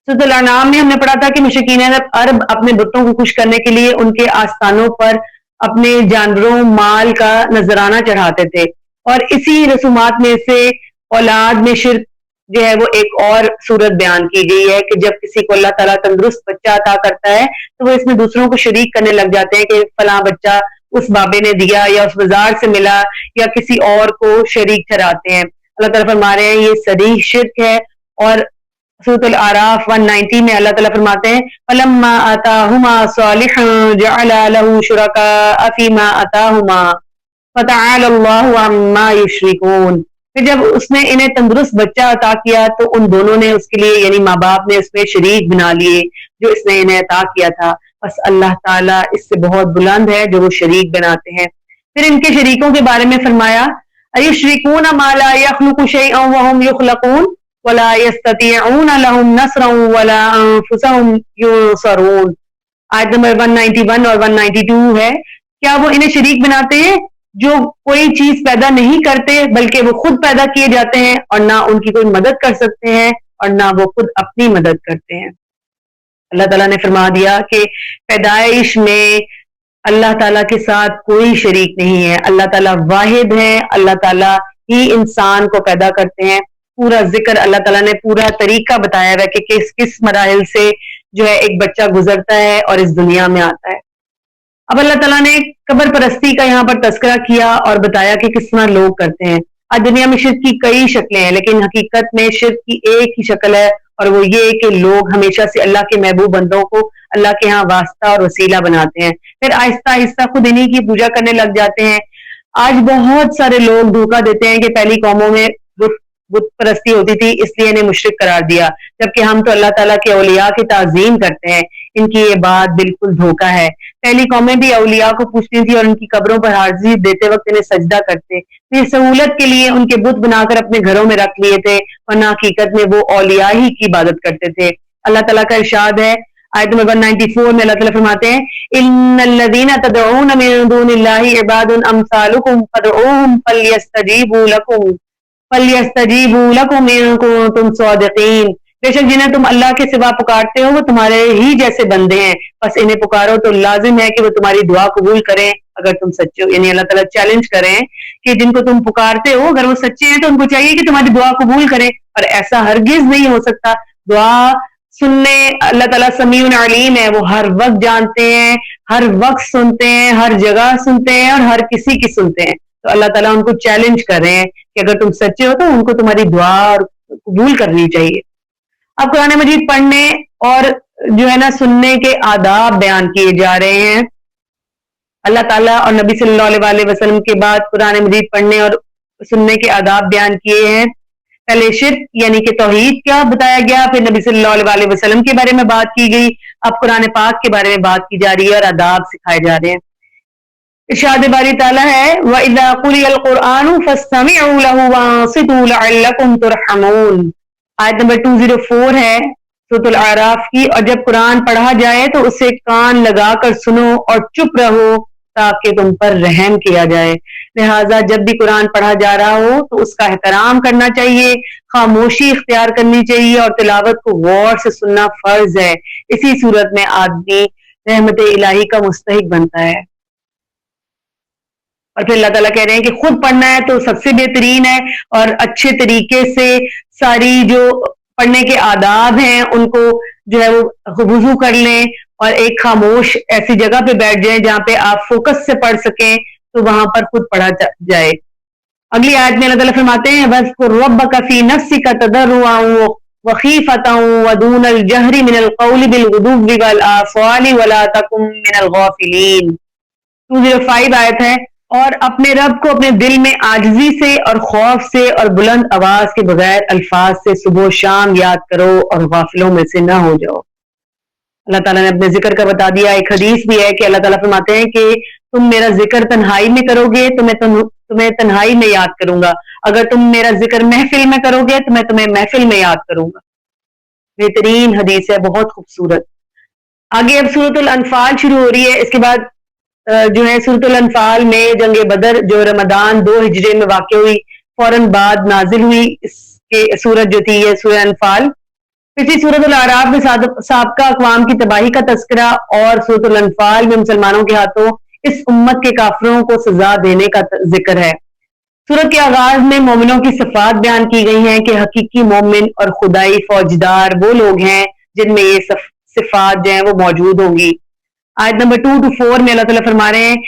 سورۃ الانعام میں ہم نے پڑھا تھا کہ مشرکین عرب اپنے بتوں کو خوش کرنے کے لیے ان کے آستانوں پر اپنے جانوروں مال کا نذرانہ چڑھاتے تھے، اور اسی رسومات میں سے اولاد میں شرک جو ہے وہ ایک اور صورت بیان کی گئی ہے کہ جب کسی کو اللہ تعالیٰ تندرست بچہ عطا کرتا ہے تو وہ اس میں دوسروں کو شریک کرنے لگ جاتے ہیں کہ فلاں بچہ اس بابے نے دیا یا اس بازار سے ملا، یا کسی اور کو شریک ٹھہراتے ہیں۔ اللہ تعالیٰ فرما رہے ہیں یہ صریح شرک ہے، اور سورۃ الاعراف 190 میں اللہ تعالیٰ فرماتے ہیں فَلَمَّا آتَاهُمَا صَالِحًا جَعَلَ لَهُ شُرَكَاءَ فِيمَا آتَاهُمَا فَتَعَالَى اللَّهُ عَمَّا يُشْرِكُونَ۔ پھر جب اس نے انہیں تندرست بچہ عطا کیا تو ان دونوں نے اس کے لیے یعنی ماں باپ نے اس میں شریک بنا لیے جو اس نے انہیں عطا کیا تھا، بس اللہ تعالیٰ اس سے بہت بلند ہے جو وہ شریک بناتے ہیں۔ پھر ان کے شریکوں کے بارے میں فرمایا اَيُشْرِكُونَ مَا لَا يَخْلُقُ شَيْئًا وَهُمْ يُخْلَقُونَ وَلَا يَسْتَطِيعُونَ لَهُمْ نَصْرًا وَلَا أَنفُسَهُمْ يُنصَرُونَ۔ آیت نمبر 191 اور 192 ہے، کیا وہ انہیں شریک بناتے ہیں جو کوئی چیز پیدا نہیں کرتے بلکہ وہ خود پیدا کیے جاتے ہیں، اور نہ ان کی کوئی مدد کر سکتے ہیں اور نہ وہ خود اپنی مدد کرتے ہیں۔ اللہ تعالیٰ نے فرما دیا کہ پیدائش میں اللہ تعالیٰ کے ساتھ کوئی شریک نہیں ہے، اللہ تعالیٰ واحد ہے، اللہ تعالیٰ ہی انسان کو پیدا کرتے ہیں۔ پورا ذکر اللہ تعالیٰ نے پورا طریقہ بتایا ہے کہ کس کس مراحل سے جو ہے ایک بچہ گزرتا ہے اور اس دنیا میں آتا ہے۔ اب اللہ تعالیٰ نے قبر پرستی کا یہاں پر تذکرہ کیا اور بتایا کہ کس طرح لوگ کرتے ہیں۔ آج دنیا میں شرک کی کئی شکلیں ہیں، لیکن حقیقت میں شرک کی ایک ہی شکل ہے، اور وہ یہ کہ لوگ ہمیشہ سے اللہ کے محبوب بندوں کو اللہ کے ہاں واسطہ اور وسیلہ بناتے ہیں، پھر آہستہ آہستہ خود انہی کی پوجا کرنے لگ جاتے ہیں۔ آج بہت سارے لوگ دھوکہ دیتے ہیں کہ پہلی قوموں میں بت پرستی ہوتی تھی اس لیے انہیں مشرک قرار دیا، جبکہ ہم تو اللہ تعالیٰ کے اولیاء کی تعظیم کرتے ہیں۔ ان کی یہ بات بالکل دھوکہ ہے۔ پہلی قومیں بھی اولیاء کو پوچھتی تھی اور ان کی قبروں پر حاضری دیتے وقت انہیں سجدہ کرتے، یہ سہولت کے لیے ان کے بت بنا کر اپنے گھروں میں رکھ لیے تھے، ورنہ حقیقت میں وہ اولیاء ہی کی عبادت کرتے تھے۔ اللہ تعالیٰ کا ارشاد ہے آیت نمبر 194 میں، اللہ تعالیٰ فرماتے ہیں ان الذین تدعون من دون اللہ عباد امثالکم فادعوہم فلیستجیبوا لکم ان کنتم صادقین۔ بے شک جنہیں تم اللہ کے سوا پکارتے ہو وہ تمہارے ہی جیسے بندے ہیں، بس انہیں پکارو تو لازم ہے کہ وہ تمہاری دعا قبول کریں اگر تم سچے ہو۔ یعنی اللہ تعالیٰ چیلنج کریں کہ جن کو تم پکارتے ہو اگر وہ سچے ہیں تو ان کو چاہیے کہ تمہاری دعا قبول کریں، اور ایسا ہرگز نہیں ہو سکتا۔ دعا سننے اللہ تعالیٰ سمیع علیم ہے، وہ ہر وقت جانتے ہیں، ہر وقت سنتے ہیں، ہر جگہ سنتے ہیں اور ہر کسی کی سنتے ہیں۔ تو تو اللہ تعالیٰ ان کو چیلنج کر رہے ہیں کہ اگر تم سچے ہو تو ان کو تمہاری دعا اور قبول کرنی چاہیے. اب قرآن مجید پڑھنے اور جو ہے نا سننے کے آداب بیان کیے جا رہے ہیں. اللہ تعالیٰ اور نبی صلی اللہ علیہ وسلم کے بعد قرآن مجید پڑھنے اور سننے کے آداب بیان کیے ہیں. پہلے شرک یعنی کہ توحید کا بتایا گیا, پھر نبی صلی اللہ علیہ وسلم کے بارے میں بات کی گئی, اب قرآن پاک کے بارے میں بات کی جا رہی ہے اور آداب سکھائے جا رہے ہیں. ارشاد باری تعالیٰ ہے وَإِذَا قُرِئَ الْقُرْآنُ فَاسْتَمِعُوا لَهُ وَأَنصِتُوا لَعَلَّكُمْ تُرْحَمُونَ. آیت نمبر 204 ہے سورۃ الاعراف کی. اور جب قرآن پڑھا جائے تو اسے کان لگا کر سنو اور چپ رہو تاکہ تم پر رحم کیا جائے. لہٰذا جب بھی قرآن پڑھا جا رہا ہو تو اس کا احترام کرنا چاہیے, خاموشی اختیار کرنی چاہیے اور تلاوت کو غور سے سننا فرض ہے. اسی صورت میں آدمی رحمت الہی کا مستحق بنتا ہے. اور پھر اللہ تعالیٰ کہہ رہے ہیں کہ خود پڑھنا ہے تو سب سے بہترین ہے, اور اچھے طریقے سے ساری جو پڑھنے کے آداب ہیں ان کو جو ہے وہ وضو کر لیں اور ایک خاموش ایسی جگہ پہ بیٹھ جائیں جہاں پہ آپ فوکس سے پڑھ سکیں, تو وہاں پر خود پڑھا جائے. اگلی آیت میں اللہ تعالیٰ فرماتے ہیں وَاذْكُرْ رَبَّكَ فِي نَفْسِكَ تَضَرُّعًا وَخِيفَةً وَدُونَ الْجَهْرِ مِنَ الْقَوْلِ بِالْغُدُوِّ وَالْآصَالِ وَلَا تَكُن مِّنَ الْغَافِلِينَ. 205 آیت ہے. اور اپنے رب کو اپنے دل میں عاجزی سے اور خوف سے اور بلند آواز کے بغیر الفاظ سے صبح و شام یاد کرو اور غافلوں میں سے نہ ہو جاؤ. اللہ تعالیٰ نے اپنے ذکر کا بتا دیا. ایک حدیث بھی ہے کہ اللہ تعالیٰ فرماتے ہیں کہ تم میرا ذکر تنہائی میں کرو گے تو میں تمہیں تنہائی میں یاد کروں گا, اگر تم میرا ذکر محفل میں کرو گے تو میں تمہیں محفل میں یاد کروں گا. بہترین حدیث ہے, بہت خوبصورت. آگے اب سورۃ الانفال شروع ہو رہی ہے. اس کے بعد جو ہے سورۃ الانفال میں جنگ بدر جو رمضان 2 ہجری میں واقع ہوئی فوراً بعد نازل ہوئی. اس کے سورت جو تھی یہ سورہ انفال. پچھلی سورۃ الاعراف میں سابقہ اقوام کی تباہی کا تذکرہ اور سورۃ الانفال میں مسلمانوں کے ہاتھوں اس امت کے کافروں کو سزا دینے کا ذکر ہے. سورت کے آغاز میں مومنوں کی صفات بیان کی گئی ہیں کہ حقیقی مومن اور خدائی فوجدار وہ لوگ ہیں جن میں یہ صفات جو ہیں وہ موجود ہوں گی. آیت نمبر 2 to 4 میں اللہ تعالیٰ فرما رہے ہیں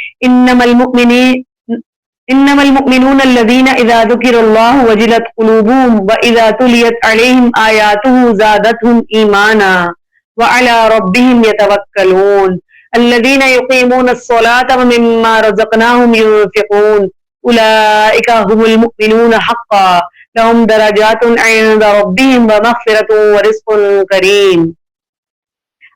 انما المؤمنون الذين اذا ذكر الله وجلت قلوبهم واذا تليت عليهم آياته زادتهم ايمانا وعلى ربهم يتوكلون الذين يقيمون الصلاة ومما رزقناهم ينفقون اولئك هم المؤمنون حقا لهم درجات عند ربهم ومغفرة ورزق كريم.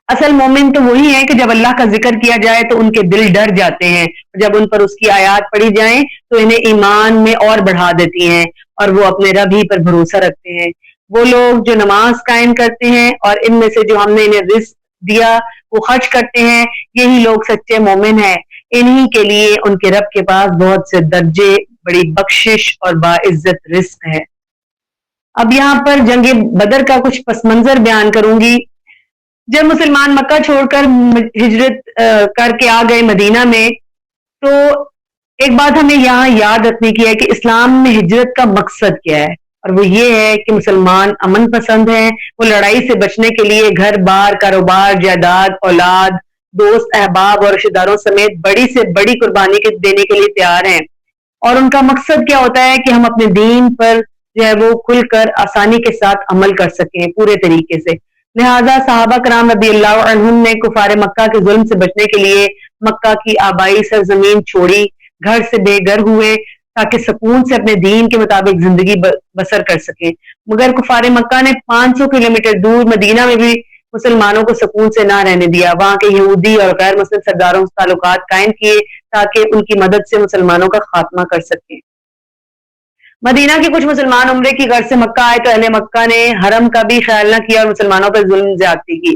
اصل مومن تو وہی ہے کہ جب اللہ کا ذکر کیا جائے تو ان کے دل ڈر جاتے ہیں, جب ان پر اس کی آیات پڑھی جائیں تو انہیں ایمان میں اور بڑھا دیتی ہیں اور وہ اپنے رب ہی پر بھروسہ رکھتے ہیں. وہ لوگ جو نماز قائم کرتے ہیں اور ان میں سے جو ہم نے انہیں رزق دیا وہ خرچ کرتے ہیں, یہی لوگ سچے مومن ہیں. انہی کے لیے ان کے رب کے پاس بہت سے درجے, بڑی بخشش اور باعزت رزق ہے. اب یہاں پر جنگ بدر کا کچھ پس منظر بیان کروں گی. جب مسلمان مکہ چھوڑ کر ہجرت کر کے آ گئے مدینہ میں, تو ایک بات ہمیں یہاں یاد رکھنے کی ہے کہ اسلام میں ہجرت کا مقصد کیا ہے, اور وہ یہ ہے کہ مسلمان امن پسند ہیں. وہ لڑائی سے بچنے کے لیے گھر بار, کاروبار, جائیداد, اولاد, دوست, احباب اور رشتہ داروں سمیت بڑی سے بڑی قربانی دینے کے لیے تیار ہیں. اور ان کا مقصد کیا ہوتا ہے کہ ہم اپنے دین پر جو ہے وہ کھل کر آسانی کے ساتھ عمل کر سکیں پورے طریقے سے. لہٰذا صحابہ کرام رضی اللہ عنہم نے کفار مکہ کے ظلم سے بچنے کے لیے مکہ کی آبائی سرزمین چھوڑی, گھر سے بے گھر ہوئے تاکہ سکون سے اپنے دین کے مطابق زندگی بسر کر سکیں. مگر کفار مکہ نے 500 کلومیٹر دور مدینہ میں بھی مسلمانوں کو سکون سے نہ رہنے دیا. وہاں کے یہودی اور غیر مسلم سرداروں سے تعلقات قائم کیے تاکہ ان کی مدد سے مسلمانوں کا خاتمہ کر سکیں. مدینہ کے کچھ مسلمان عمرے کی غرض سے مکہ آئے تو اہل مکہ نے حرم کا بھی خیال نہ کیا اور مسلمانوں پر ظلم زیادتی کی.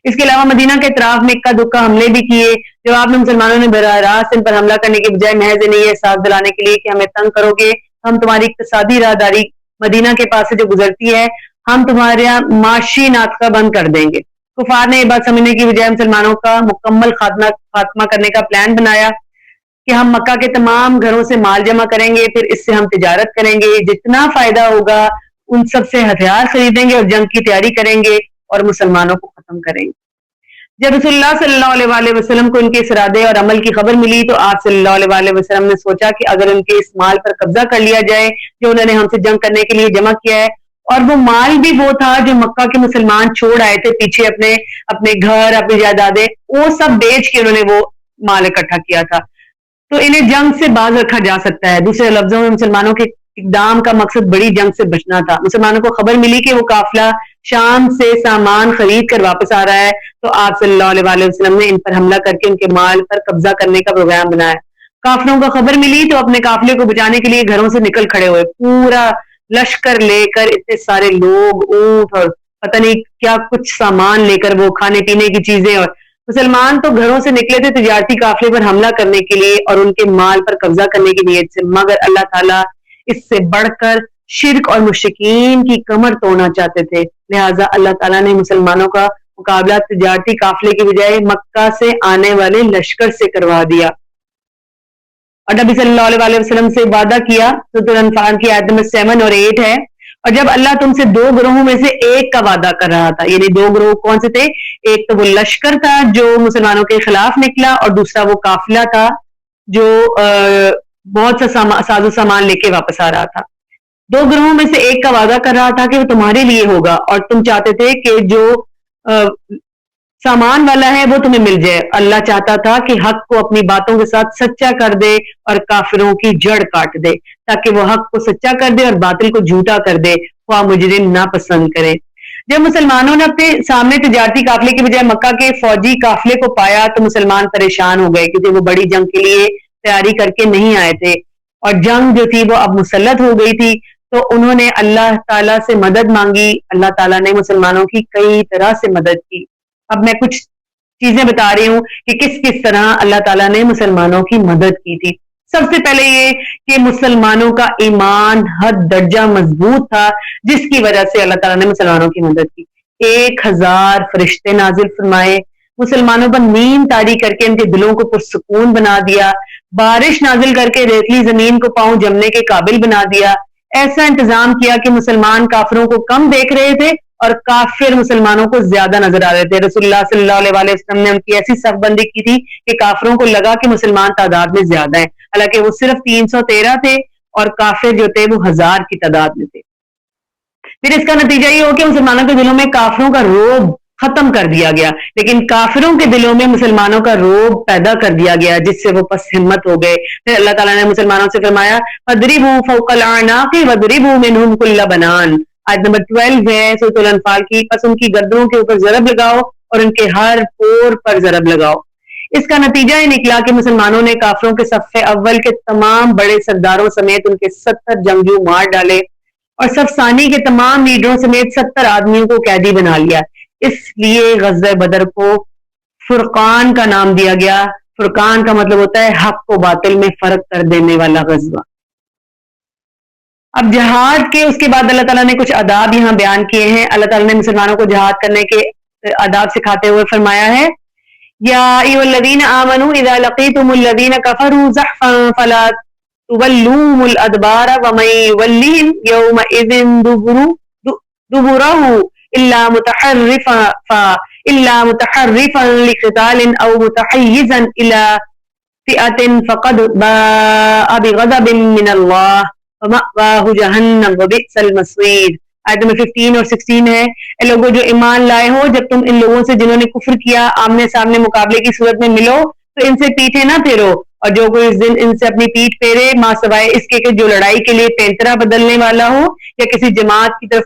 اس کے علاوہ مدینہ کے اطراف میں اکا دکا حملے بھی کیے. جواب میں مسلمانوں نے براہ راست ان پر حملہ کرنے کے بجائے محض انہیں یہ احساس دلانے کے لیے کہ ہمیں تنگ کرو گے, ہم تمہاری اقتصادی راہداری مدینہ کے پاس سے جو گزرتی ہے ہم تمہارا معاشی ناطقہ بند کر دیں گے. کفار نے یہ بات سمجھنے کی بجائے مسلمانوں کا مکمل خاتمہ کرنے کا پلان بنایا کہ ہم مکہ کے تمام گھروں سے مال جمع کریں گے, پھر اس سے ہم تجارت کریں گے, جتنا فائدہ ہوگا ان سب سے ہتھیار خریدیں گے اور جنگ کی تیاری کریں گے اور مسلمانوں کو ختم کریں گے. جب رسول اللہ صلی اللہ علیہ وآلہ وسلم کو ان کے اس ارادے اور عمل کی خبر ملی تو آپ صلی اللہ علیہ وآلہ وسلم نے سوچا کہ اگر ان کے اس مال پر قبضہ کر لیا جائے جو انہوں نے ہم سے جنگ کرنے کے لیے جمع کیا ہے، اور وہ مال بھی وہ تھا جو مکہ کے مسلمان چھوڑ آئے تھے پیچھے، اپنے گھر، اپنی جائیدادیں، وہ سب بیچ کے انہوں نے وہ مال اکٹھا کیا تھا، تو انہیں جنگ سے باز رکھا جا سکتا ہے۔ دوسرے لفظوں میں مسلمانوں کے اقدام کا مقصد بڑی جنگ سے بچنا تھا۔ مسلمانوں کو خبر ملی کہ وہ قافلہ شام سے سامان خرید کر واپس آ رہا ہے تو آپ صلی اللہ علیہ وآلہ وسلم نے ان پر حملہ کر کے ان کے مال پر قبضہ کرنے کا پروگرام بنایا۔ کافروں کو خبر ملی تو اپنے قافلے کو بچانے کے لیے گھروں سے نکل کھڑے ہوئے، پورا لشکر لے کر، اتنے سارے لوگ، اونٹ اور پتہ نہیں کیا کچھ سامان لے کر، وہ کھانے پینے کی چیزیں، اور مسلمان تو گھروں سے نکلے تھے تجارتی قافلے پر حملہ کرنے کے لیے اور ان کے مال پر قبضہ کرنے کی نیت سے، مگر اللہ تعالیٰ اس سے بڑھ کر شرک اور مشرکین کی کمر توڑنا چاہتے تھے، لہٰذا اللہ تعالیٰ نے مسلمانوں کا مقابلہ تجارتی قافلے کی بجائے مکہ سے آنے والے لشکر سے کروا دیا۔ اور نبی صلی اللہ علیہ وآلہ وسلم سے وعدہ کیا، سورۃ الانفال کی آیت نمبر 7 اور 8 ہے، اور جب اللہ تم سے دو گروہوں میں سے ایک کا وعدہ کر رہا تھا، یعنی دو گروہ کون سے تھے؟ ایک تو وہ لشکر تھا جو مسلمانوں کے خلاف نکلا، اور دوسرا وہ قافلہ تھا جو بہت سا ساز و سامان لے کے واپس آ رہا تھا۔ دو گروہوں میں سے ایک کا وعدہ کر رہا تھا کہ وہ تمہارے لیے ہوگا، اور تم چاہتے تھے کہ جو سامان والا ہے وہ تمہیں مل جائے۔ اللہ چاہتا تھا کہ حق کو اپنی باتوں کے ساتھ سچا کر دے اور کافروں کی جڑ کاٹ دے، تاکہ وہ حق کو سچا کر دے اور باطل کو جھوٹا کر دے، خواہ مجرم نہ پسند کرے۔ جب مسلمانوں نے اپنے سامنے تجارتی قافلے کے بجائے مکہ کے فوجی قافلے کو پایا تو مسلمان پریشان ہو گئے، کیونکہ وہ بڑی جنگ کے لیے تیاری کر کے نہیں آئے تھے، اور جنگ جو تھی وہ اب مسلط ہو گئی تھی، تو انہوں نے اللہ تعالیٰ سے مدد مانگی۔ اللہ تعالیٰ نے مسلمانوں کی کئی طرح سے مدد کی۔ اب میں کچھ چیزیں بتا رہی ہوں کہ کس کس طرح اللہ تعالیٰ نے مسلمانوں کی مدد کی تھی۔ سب سے پہلے یہ کہ مسلمانوں کا ایمان حد درجہ مضبوط تھا، جس کی وجہ سے اللہ تعالیٰ نے مسلمانوں کی مدد کی۔ 1000 فرشتے نازل فرمائے، مسلمانوں پر نیند طاری کر کے ان کے دلوں کو پرسکون بنا دیا، بارش نازل کر کے ریتلی زمین کو پاؤں جمنے کے قابل بنا دیا، ایسا انتظام کیا کہ مسلمان کافروں کو کم دیکھ رہے تھے اور کافر مسلمانوں کو زیادہ نظر آ رہے تھے۔ رسول اللہ صلی اللہ علیہ وآلہ وسلم نے ان کی ایسی صف بندی کی تھی کہ کافروں کو لگا کہ مسلمان تعداد میں زیادہ ہیں، حالانکہ وہ صرف 313 تھے اور کافر جو تھے وہ 1000 کی تعداد میں تھے۔ پھر اس کا نتیجہ یہ ہو کہ مسلمانوں کے دلوں میں کافروں کا رعب ختم کر دیا گیا، لیکن کافروں کے دلوں میں مسلمانوں کا رعب پیدا کر دیا گیا، جس سے وہ پس ہمت ہو گئے۔ پھر اللہ تعالیٰ نے مسلمانوں سے فرمایا فَاضْرِبُوا فَوْقَ الْأَعْنَاقِ وَاضْرِبُوا مِنْهُمْ كُلَّ بَنَانٍ، آیت نمبر 12 ہے سورۃ الانفال کی، پس ان کی گردنوں کے اوپر ضرب لگاؤ اور ان کے ہر پور پر ضرب لگاؤ۔ اس کا نتیجہ یہ نکلا کہ مسلمانوں نے کافروں کے صف اول کے تمام بڑے سرداروں سمیت ان کے 70 جنگجو مار ڈالے، اور صف ثانی کے تمام لیڈروں سمیت 70 آدمیوں کو قیدی بنا لیا۔ اس لیے غزوہ بدر کو فرقان کا نام دیا گیا۔ فرقان کا مطلب ہوتا ہے حق کو باطل میں فرق کر دینے والا غزوہ۔ اب جہاد کے اس کے بعد اللہ تعالیٰ نے کچھ آداب یہاں بیان کیے ہیں۔ اللہ تعالیٰ نے مسلمانوں کو جہاد کرنے کے آداب سکھاتے ہوئے فرمایا ہے یا ایھا الذین آمنوا اذا لقیتم الذین کفروا زحفا فلا تولوهم الادبار ومن یولہم یومئذ دبرہ الا متحرفا لقتال او متحیزا الى فئة فقد باء بغضب من اللہ ومأواہ جہنم وبئس المصیر۔ آیت نمبر 15 اور 16 ہے، اے لوگوں جو ایمان لائے ہو، جب تم ان لوگوں سے جنہوں نے کفر کیا آمنے سامنے مقابلے کی صورت میں ملو تو ان سے پیٹھے نہ پھیرو، اور جو کوئی اس دن ان سے اپنی پیٹھ پھیرے ماں سوائے اس کے کہ جو لڑائی کے لیے پینترا بدلنے والا ہو یا کسی جماعت کی طرف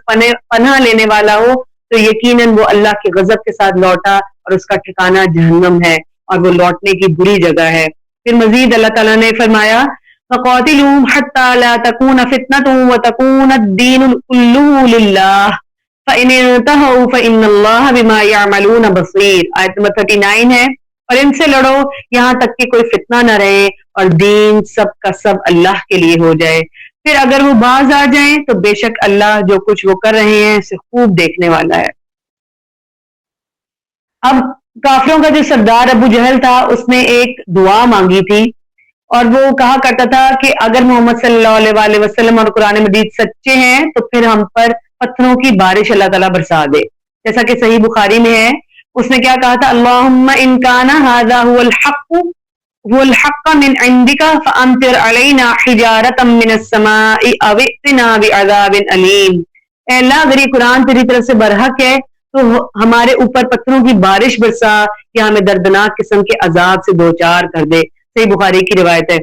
پناہ لینے والا ہو تو یقیناً وہ اللہ کے غضب کے ساتھ لوٹا اور اس کا ٹھکانہ جہنم ہے، اور وہ لوٹنے کی بری جگہ ہے۔ پھر مزید اللہ تعالیٰ نے فرمایا فَقَاتِلُوهُمْ حَتَّى لَا تَكُونَ فِتْنَةٌ وَتَكُونَ الدِّينُ كُلُّهُ لِلَّهِ فَإِنِ انْتَهَوْا فَإِنَّ اللَّهَ بِمَا يَعْمَلُونَ بَصِيرٌ۔ آیت نمبر 39 ہے، اور ان سے لڑو یہاں تک کہ کوئی فتنہ نہ رہے اور دین سب کا سب اللہ کے لیے ہو جائے، پھر اگر وہ باز آ جائیں تو بے شک اللہ جو کچھ وہ کر رہے ہیں اسے خوب دیکھنے والا ہے۔ اب کافروں کا جو سردار ابو جہل تھا اس نے ایک دعا مانگی تھی، اور وہ کہا کرتا تھا کہ اگر محمد صلی اللہ علیہ وآلہ وسلم اور قرآن مجید سچے ہیں تو پھر ہم پر پتھروں کی بارش اللہ تعالیٰ برسا دے، جیسا کہ صحیح بخاری میں ہے اس نے کیا کہا تھا؟ اللہم ان کان ھذا هو الحق من عندک فامطر علینا حجارۃ من السماء او ائتنا بعذاب علیم. اے اللہ اگر یہ قرآن تیری طرف سے برحق ہے تو ہمارے اوپر پتھروں کی بارش برسا یا ہمیں دردناک قسم کے عذاب سے دوچار کر دے. صحیح بخاری کی روایت ہے.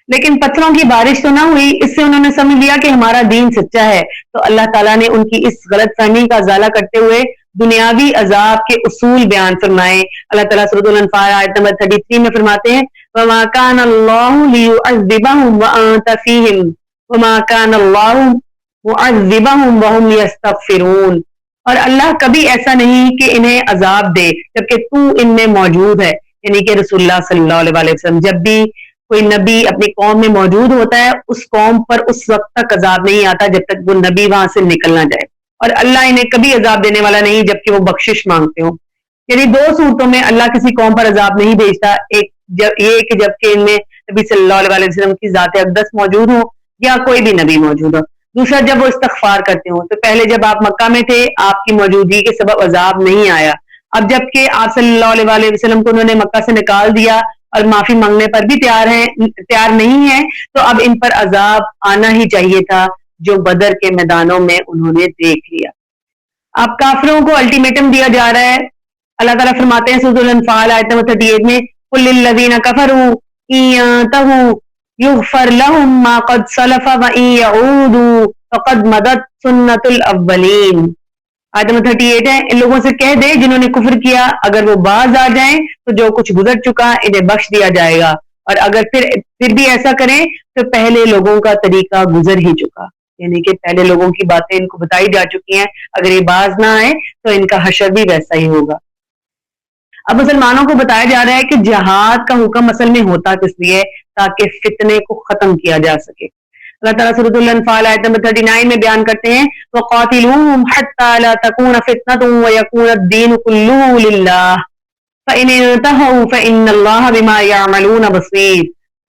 لیکن پتھروں کی بارش تو نہ ہوئی، اس سے انہوں نے سمجھ لیا کہ ہمارا دین سچا ہے، تو اللہ تعالیٰ نے ان کی اس غلط فہمی کا ازالہ کرتے ہوئے دنیاوی عذاب کے اصول بیان فرمائے. اللہ تعالیٰ سورۃ الانفال آیت نمبر 33 میں فرماتے ہیں وَمَا كَانَ اللَّهُ لِيُعَذِّبَهُمْ وَأَنْتَ فِيهِمْ وَمَا كَانَ اللَّهُ مُعَذِّبَهُمْ وَهُمْ يَسْتَغْفِرُونَ. اور اللہ کبھی ایسا نہیں کہ انہیں عذاب دے جبکہ تو ان میں موجود ہے، یعنی کہ رسول اللہ صلی اللہ علیہ وسلم. جب بھی کوئی نبی اپنی قوم میں موجود ہوتا ہے اس قوم پر اس وقت تک عذاب نہیں آتا جب تک وہ نبی وہاں سے نکل نہ جائے، اور اللہ انہیں کبھی عذاب دینے والا نہیں جبکہ وہ بخشش مانگتے ہوں. یعنی دو صورتوں میں اللہ کسی قوم پر عذاب نہیں بھیجتا، ایک یہ کہ جبکہ ان میں نبی صلی اللہ علیہ وسلم کی ذات اقدس موجود ہو یا کوئی بھی نبی موجود ہو. دوسرا جب وہ استغفار کرتے ہوں. تو پہلے جب آپ مکہ میں تھے آپ کی موجودگی کے سبب عذاب نہیں آیا، اب جبکہ آپ صلی اللہ علیہ وسلم کو انہوں نے مکہ سے نکال دیا اور معافی مانگنے پر بھی تیار نہیں ہے، تو اب ان پر عذاب آنا ہی چاہیے تھا جو بدر کے میدانوں میں انہوں نے دیکھ لیا. اب کافروں کو الٹیمیٹم دیا جا رہا ہے. اللہ تعالیٰ فرماتے ہیں سورۃ الانفال آیت نمبر 38 میں قُلْ لِلَّذِينَ كَفَرُوا إِن يَنْتَهُوا يُغْفَرْ لَهُم مَّا قَدْ سَلَفَ وَإِن يَعُودُوا فَقَدْ مَضَتْ سُنَّتُ الْأَوَّلِينَ. آیت نمبر 38 ہے ان لوگوں سے کہہ دے جنہوں نے کفر کیا اگر وہ باز آ جائیں تو جو کچھ گزر چکا انہیں بخش دیا جائے گا، اور اگر پھر بھی ایسا کریں تو پہلے لوگوں کا طریقہ گزر ہی چکا، یعنی کہ پہلے لوگوں کی باتیں ان کو بتائی جا چکی ہیں، اگر یہ باز نہ آئے تو ان کا حشر بھی ویسا ہی ہوگا. اب مسلمانوں کو بتایا جا رہا ہے کہ جہاد کا حکم اصل میں ہوتا کس لیے؟ تاکہ فتنے کو ختم کیا جا سکے. اللہ تعالیٰ سورۃ الانفال آیت نمبر 39 میں بیان کرتے ہیں وَقَاتِلُوهُمْ حَتَّى لَا تَكُونَ فِتْنَةٌ وَيَكُونَ الدِّينُ كُلُّهُ لِلَّهِ فَإِنِ انْتَهَوْا فَإِنَّ اللَّهَ بِمَا يَعْمَلُونَ بَصِيرٌ.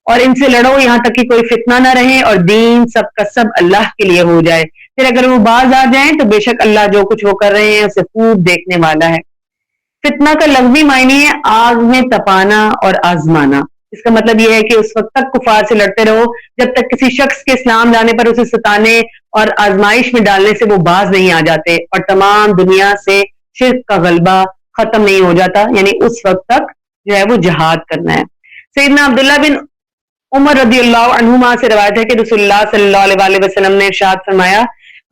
اور ان سے لڑو یہاں تک کہ کوئی فتنہ نہ رہے اور دین سب کا سب اللہ کے لیے ہو جائے، پھر اگر وہ باز آ جائیں تو بے شک اللہ جو کچھ وہ کر رہے ہیں اسے خوب دیکھنے والا ہے. فتنہ کا لفظی معنی ہے آگ میں تپانا اور آزمانا. اس کا مطلب یہ ہے کہ اس وقت تک کفار سے لڑتے رہو جب تک کسی شخص کے اسلام لانے پر اسے ستانے اور آزمائش میں ڈالنے سے وہ باز نہیں آ جاتے اور تمام دنیا سے شرک کا غلبہ ختم نہیں ہو جاتا، یعنی اس وقت تک جو ہے وہ جہاد کرنا ہے. سیدنا عبداللہ بن عمر رضی اللہ عنہما سے روایت ہے کہ رسول اللہ صلی اللہ علیہ وسلم نے ارشاد فرمایا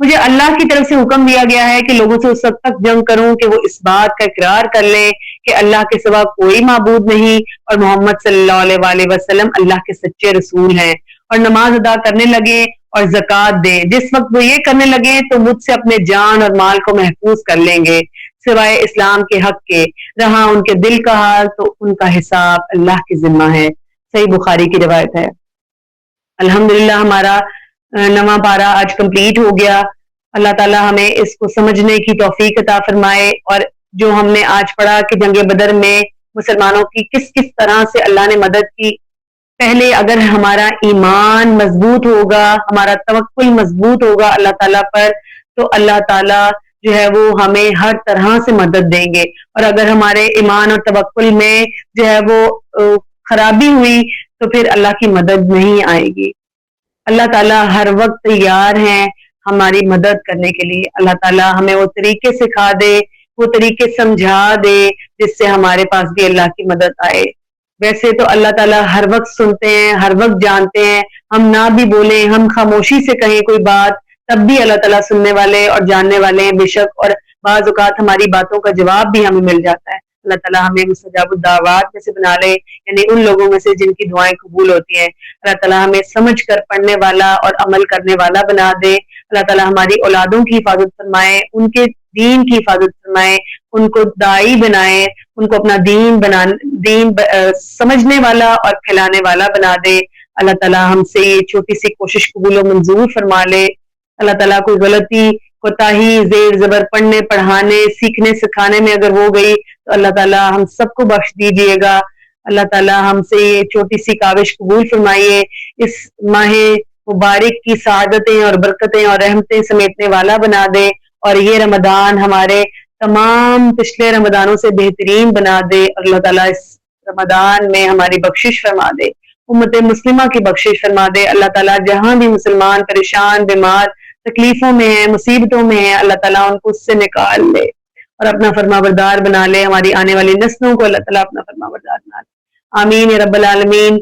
مجھے اللہ کی طرف سے حکم دیا گیا ہے کہ لوگوں سے اس وقت تک جنگ کروں کہ وہ اس بات کا اقرار کر لیں کہ اللہ کے سوا کوئی معبود نہیں اور محمد صلی اللہ علیہ وسلم اللہ کے سچے رسول ہیں، اور نماز ادا کرنے لگے اور زکوٰۃ دیں. جس وقت وہ یہ کرنے لگے تو مجھ سے اپنے جان اور مال کو محفوظ کر لیں گے سوائے اسلام کے حق کے، رہا ان کے دل کا حال تو ان کا حساب اللہ کے ذمہ ہے. صحیح بخاری کی روایت ہے. الحمدللہ ہمارا نواں پارہ آج کمپلیٹ ہو گیا. اللہ تعالیٰ ہمیں اس کو سمجھنے کی توفیق عطا فرمائے، اور جو ہم نے آج پڑھا کہ جنگ بدر میں مسلمانوں کی کس کس طرح سے اللہ نے مدد کی. پہلے اگر ہمارا ایمان مضبوط ہوگا، ہمارا توکل مضبوط ہوگا اللہ تعالیٰ پر، تو اللہ تعالیٰ جو ہے وہ ہمیں ہر طرح سے مدد دیں گے. اور اگر ہمارے ایمان اور توکل میں جو ہے وہ خرابی ہوئی تو پھر اللہ کی مدد نہیں آئے گی. اللہ تعالیٰ ہر وقت تیار ہیں ہماری مدد کرنے کے لیے. اللہ تعالیٰ ہمیں وہ طریقے سکھا دے، وہ طریقے سمجھا دے جس سے ہمارے پاس بھی اللہ کی مدد آئے. ویسے تو اللہ تعالیٰ ہر وقت سنتے ہیں، ہر وقت جانتے ہیں. ہم نہ بھی بولیں، ہم خاموشی سے کہیں کوئی بات، تب بھی اللہ تعالیٰ سننے والے اور جاننے والے ہیں بے شک. اور بعض اوقات ہماری باتوں کا جواب بھی ہمیں مل جاتا ہے. اللہ تعالیٰ ہمیں مستجاب الدعوات میں سے بنا لے، یعنی ان لوگوں میں سے جن کی دعائیں قبول ہوتی ہیں. اللہ تعالیٰ ہمیں سمجھ کر پڑھنے والا اور عمل کرنے والا بنا دے. اللہ تعالیٰ ہماری اولادوں کی حفاظت فرمائے، ان کے دین کی حفاظت فرمائے، ان کو داعی بنائے، ان کو اپنا دین سمجھنے والا اور پھیلانے والا بنا دے. اللہ تعالیٰ ہم سے یہ چھوٹی سی کوشش قبول و منظور فرما لے. اللہ تعالیٰ کوئی غلطی، کوتاہی، زیر زبر پڑھنے پڑھانے سیکھنے سکھانے میں اگر ہو گئی تو اللہ تعالیٰ ہم سب کو بخش دیجیے گا. اللہ تعالیٰ ہم سے یہ چھوٹی سی کاوش قبول فرمائیے، اس ماہ مبارک کی سعادتیں اور برکتیں اور رحمتیں سمیٹنے والا بنا دے، اور یہ رمضان ہمارے تمام پچھلے رمضانوں سے بہترین بنا دے، اور اللہ تعالیٰ اس رمضان میں ہماری بخشش فرما دے، امت مسلمہ کی بخشش فرما دے۔ اللہ تعالیٰ جہاں بھی مسلمان پریشان، بیمار، تکلیفوں میں ہیں، مصیبتوں میں ہیں، اللہ تعالیٰ ان کو اس سے نکال لے اور اپنا فرمانبردار بنا لے۔ ہماری آنے والی نسلوں کو اللہ تعالیٰ اپنا فرمانبردار بنا لے، آمین یا رب العالمین۔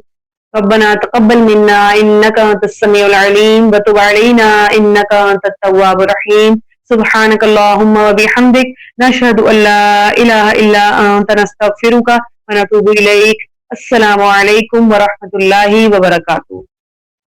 ربنا تقبل منا انك انت السميع العليم وتب علينا انك انت التواب الرحيم سبحانك اللهم وبحمدك نشهد ان لا اله الا انت نستغفرك ونتوب اليك۔ السلام علیکم ورحمۃ اللہ وبرکاتہ۔